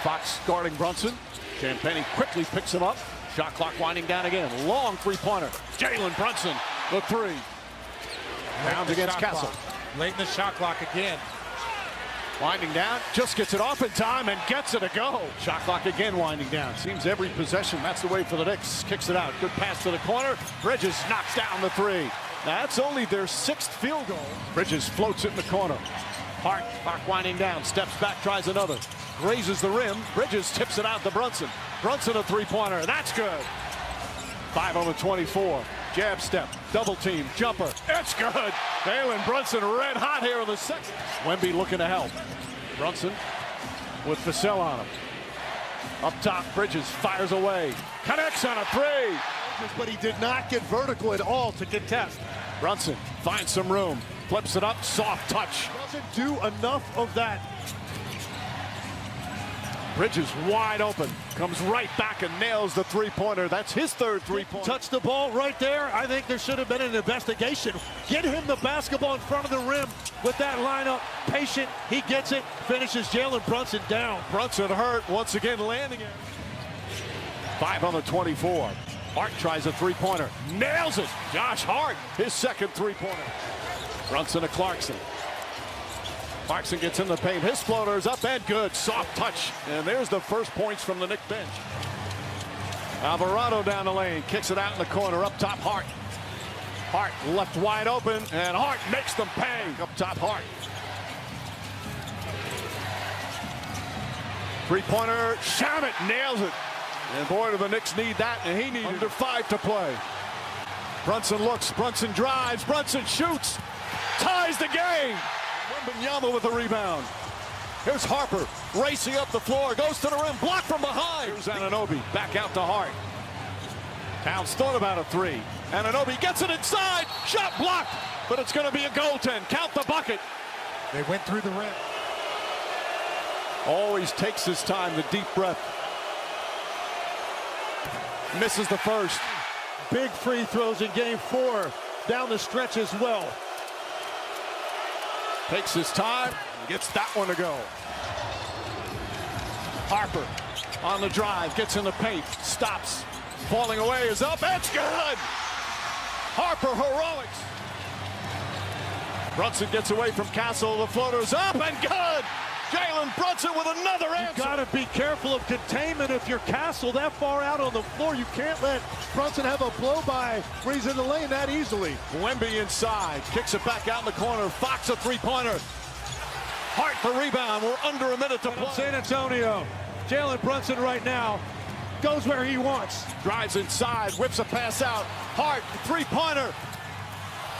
Fox guarding Brunson. Champagny quickly picks him up. Shot clock winding down again. Long three-pointer. Jalen Brunson, the 3. Rounds against Castle. Late in the shot clock again. Winding down, just gets it off in time and gets it to go. Shot clock again winding down. Seems every possession, that's the way for the Knicks. Kicks it out, good pass to the corner. Bridges knocks down the 3. That's only their 6th field goal. Bridges floats it in the corner. Hart winding down, steps back, tries another. Grazes the rim, Bridges tips it out to Brunson. Brunson a three-pointer, that's good. 5 on the 24. Jab step, double team, jumper. It's good. Jalen Brunson red hot here in the second. Wemby looking to help. Brunson with Vassell on him. Up top, Bridges fires away. Connects on a 3. But he did not get vertical at all to contest. Brunson finds some room. Flips it up, soft touch. Doesn't do enough of that. Bridges wide open, comes right back and nails the three-pointer. That's his 3rd three-pointer. Touch the ball right there. I think there should have been an investigation. Get him the basketball in front of the rim with that lineup. Patient, he gets it, finishes Jalen Brunson down. Brunson hurt, once again landing it. 5 on the 24. Hart tries a three-pointer, nails it. Josh Hart, his 2nd three-pointer. Brunson to Clarkson. Clarkson gets in the paint. His floater's up and good. Soft touch. And there's the first points from the Knicks bench. Alvarado down the lane. Kicks it out in the corner. Up top, Hart. Hart left wide open. And Hart makes them pay. Up top, Hart. Three-pointer. Shamit nails it. And boy, do the Knicks need that. And he needed under 5 to play. Brunson looks. Brunson drives. Brunson shoots. Ties the game. Wembanyama with the rebound. Here's Harper racing up the floor, goes to the rim, blocked from behind. Here's Anunoby, back out to Hart. Towns thought about a 3. Anunoby gets it inside, shot blocked, but it's going to be a goaltend. Count the bucket. They went through the rim. Always takes his time, the deep breath. Misses the first. Big free throws in game 4, down the stretch as well. Takes his time, gets that one to go. Harper on the drive, gets in the paint, stops. Falling away is up, it's good! Harper heroics. Brunson gets away from Castle, the floater's up and good! Jalen Brunson with another answer. You gotta be careful of containment if you're Castle that far out on the floor. You can't let Brunson have a blow-by where he's in the lane that easily. Wemby inside, kicks it back out in the corner. Fox a three-pointer. Hart the rebound. We're under a minute to play. San Antonio. Jalen Brunson right now goes where he wants. Drives inside, whips a pass out. Hart, three-pointer.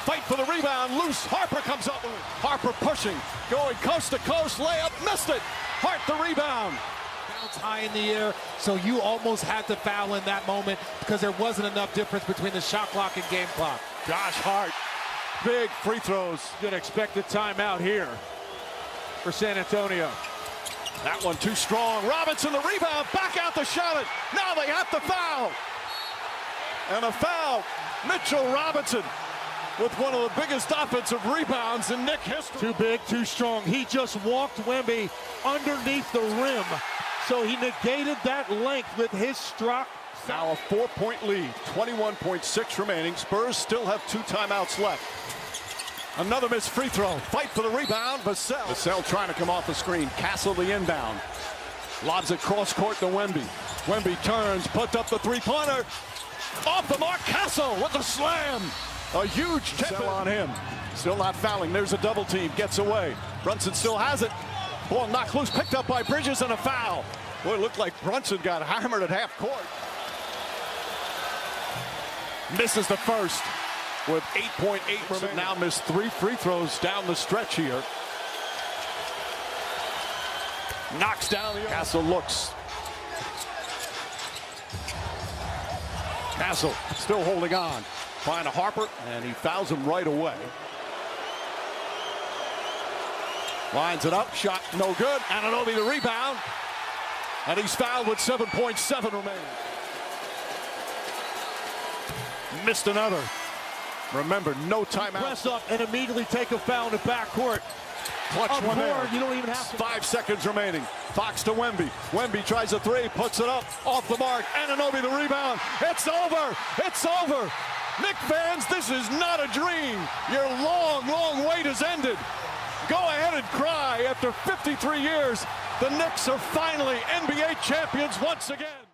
Fight for the rebound, loose. Harper comes up with it. Harper pushing, going coast to coast, layup, missed it. Hart the rebound. Bounce high in the air, so you almost had to foul in that moment because there wasn't enough difference between the shot clock and game clock. Josh Hart, big free throws. Good expected timeout here for San Antonio. That one too strong. Robinson the rebound, back out to Charlotte. Now they have to foul. And a foul, Mitchell Robinson. with one of the biggest offensive rebounds in Knicks history. Too big, too strong. He just walked Wemby underneath the rim. So he negated that length with his strike. Now a 4-point lead, 21.6 remaining. Spurs still have 2 timeouts left. Another missed free throw. Fight for the rebound. Vassell trying to come off the screen. Castle the inbound. Lobs it cross court to Wemby. Wemby turns, puts up the three-pointer. Off the mark, Castle with the slam. A huge tip on him. Still not fouling. There's a double team. Gets away. Brunson still has it. Ball knocked loose, picked up by Bridges, and a foul. Boy, it looked like Brunson got hammered at half court. Misses the first with 8.8 remaining. Now missed 3 free throws down the stretch here. Knocks down the Castle looks. Castle still holding on. Find a Harper, and he fouls him right away. Lines it up, shot no good. Anunoby the rebound. And he's fouled with 7.7 remaining. Missed another. Remember, no timeout. Press up and immediately take a foul in the backcourt. Clutch up one there. You don't even have to. 5 seconds remaining. Fox to Wemby. Wemby tries a 3, puts it up, off the mark. Anunoby the rebound. It's over. It's over. Knicks fans, this is not a dream. Your long, long wait has ended. Go ahead and cry. After 53 years, the Knicks are finally NBA champions once again.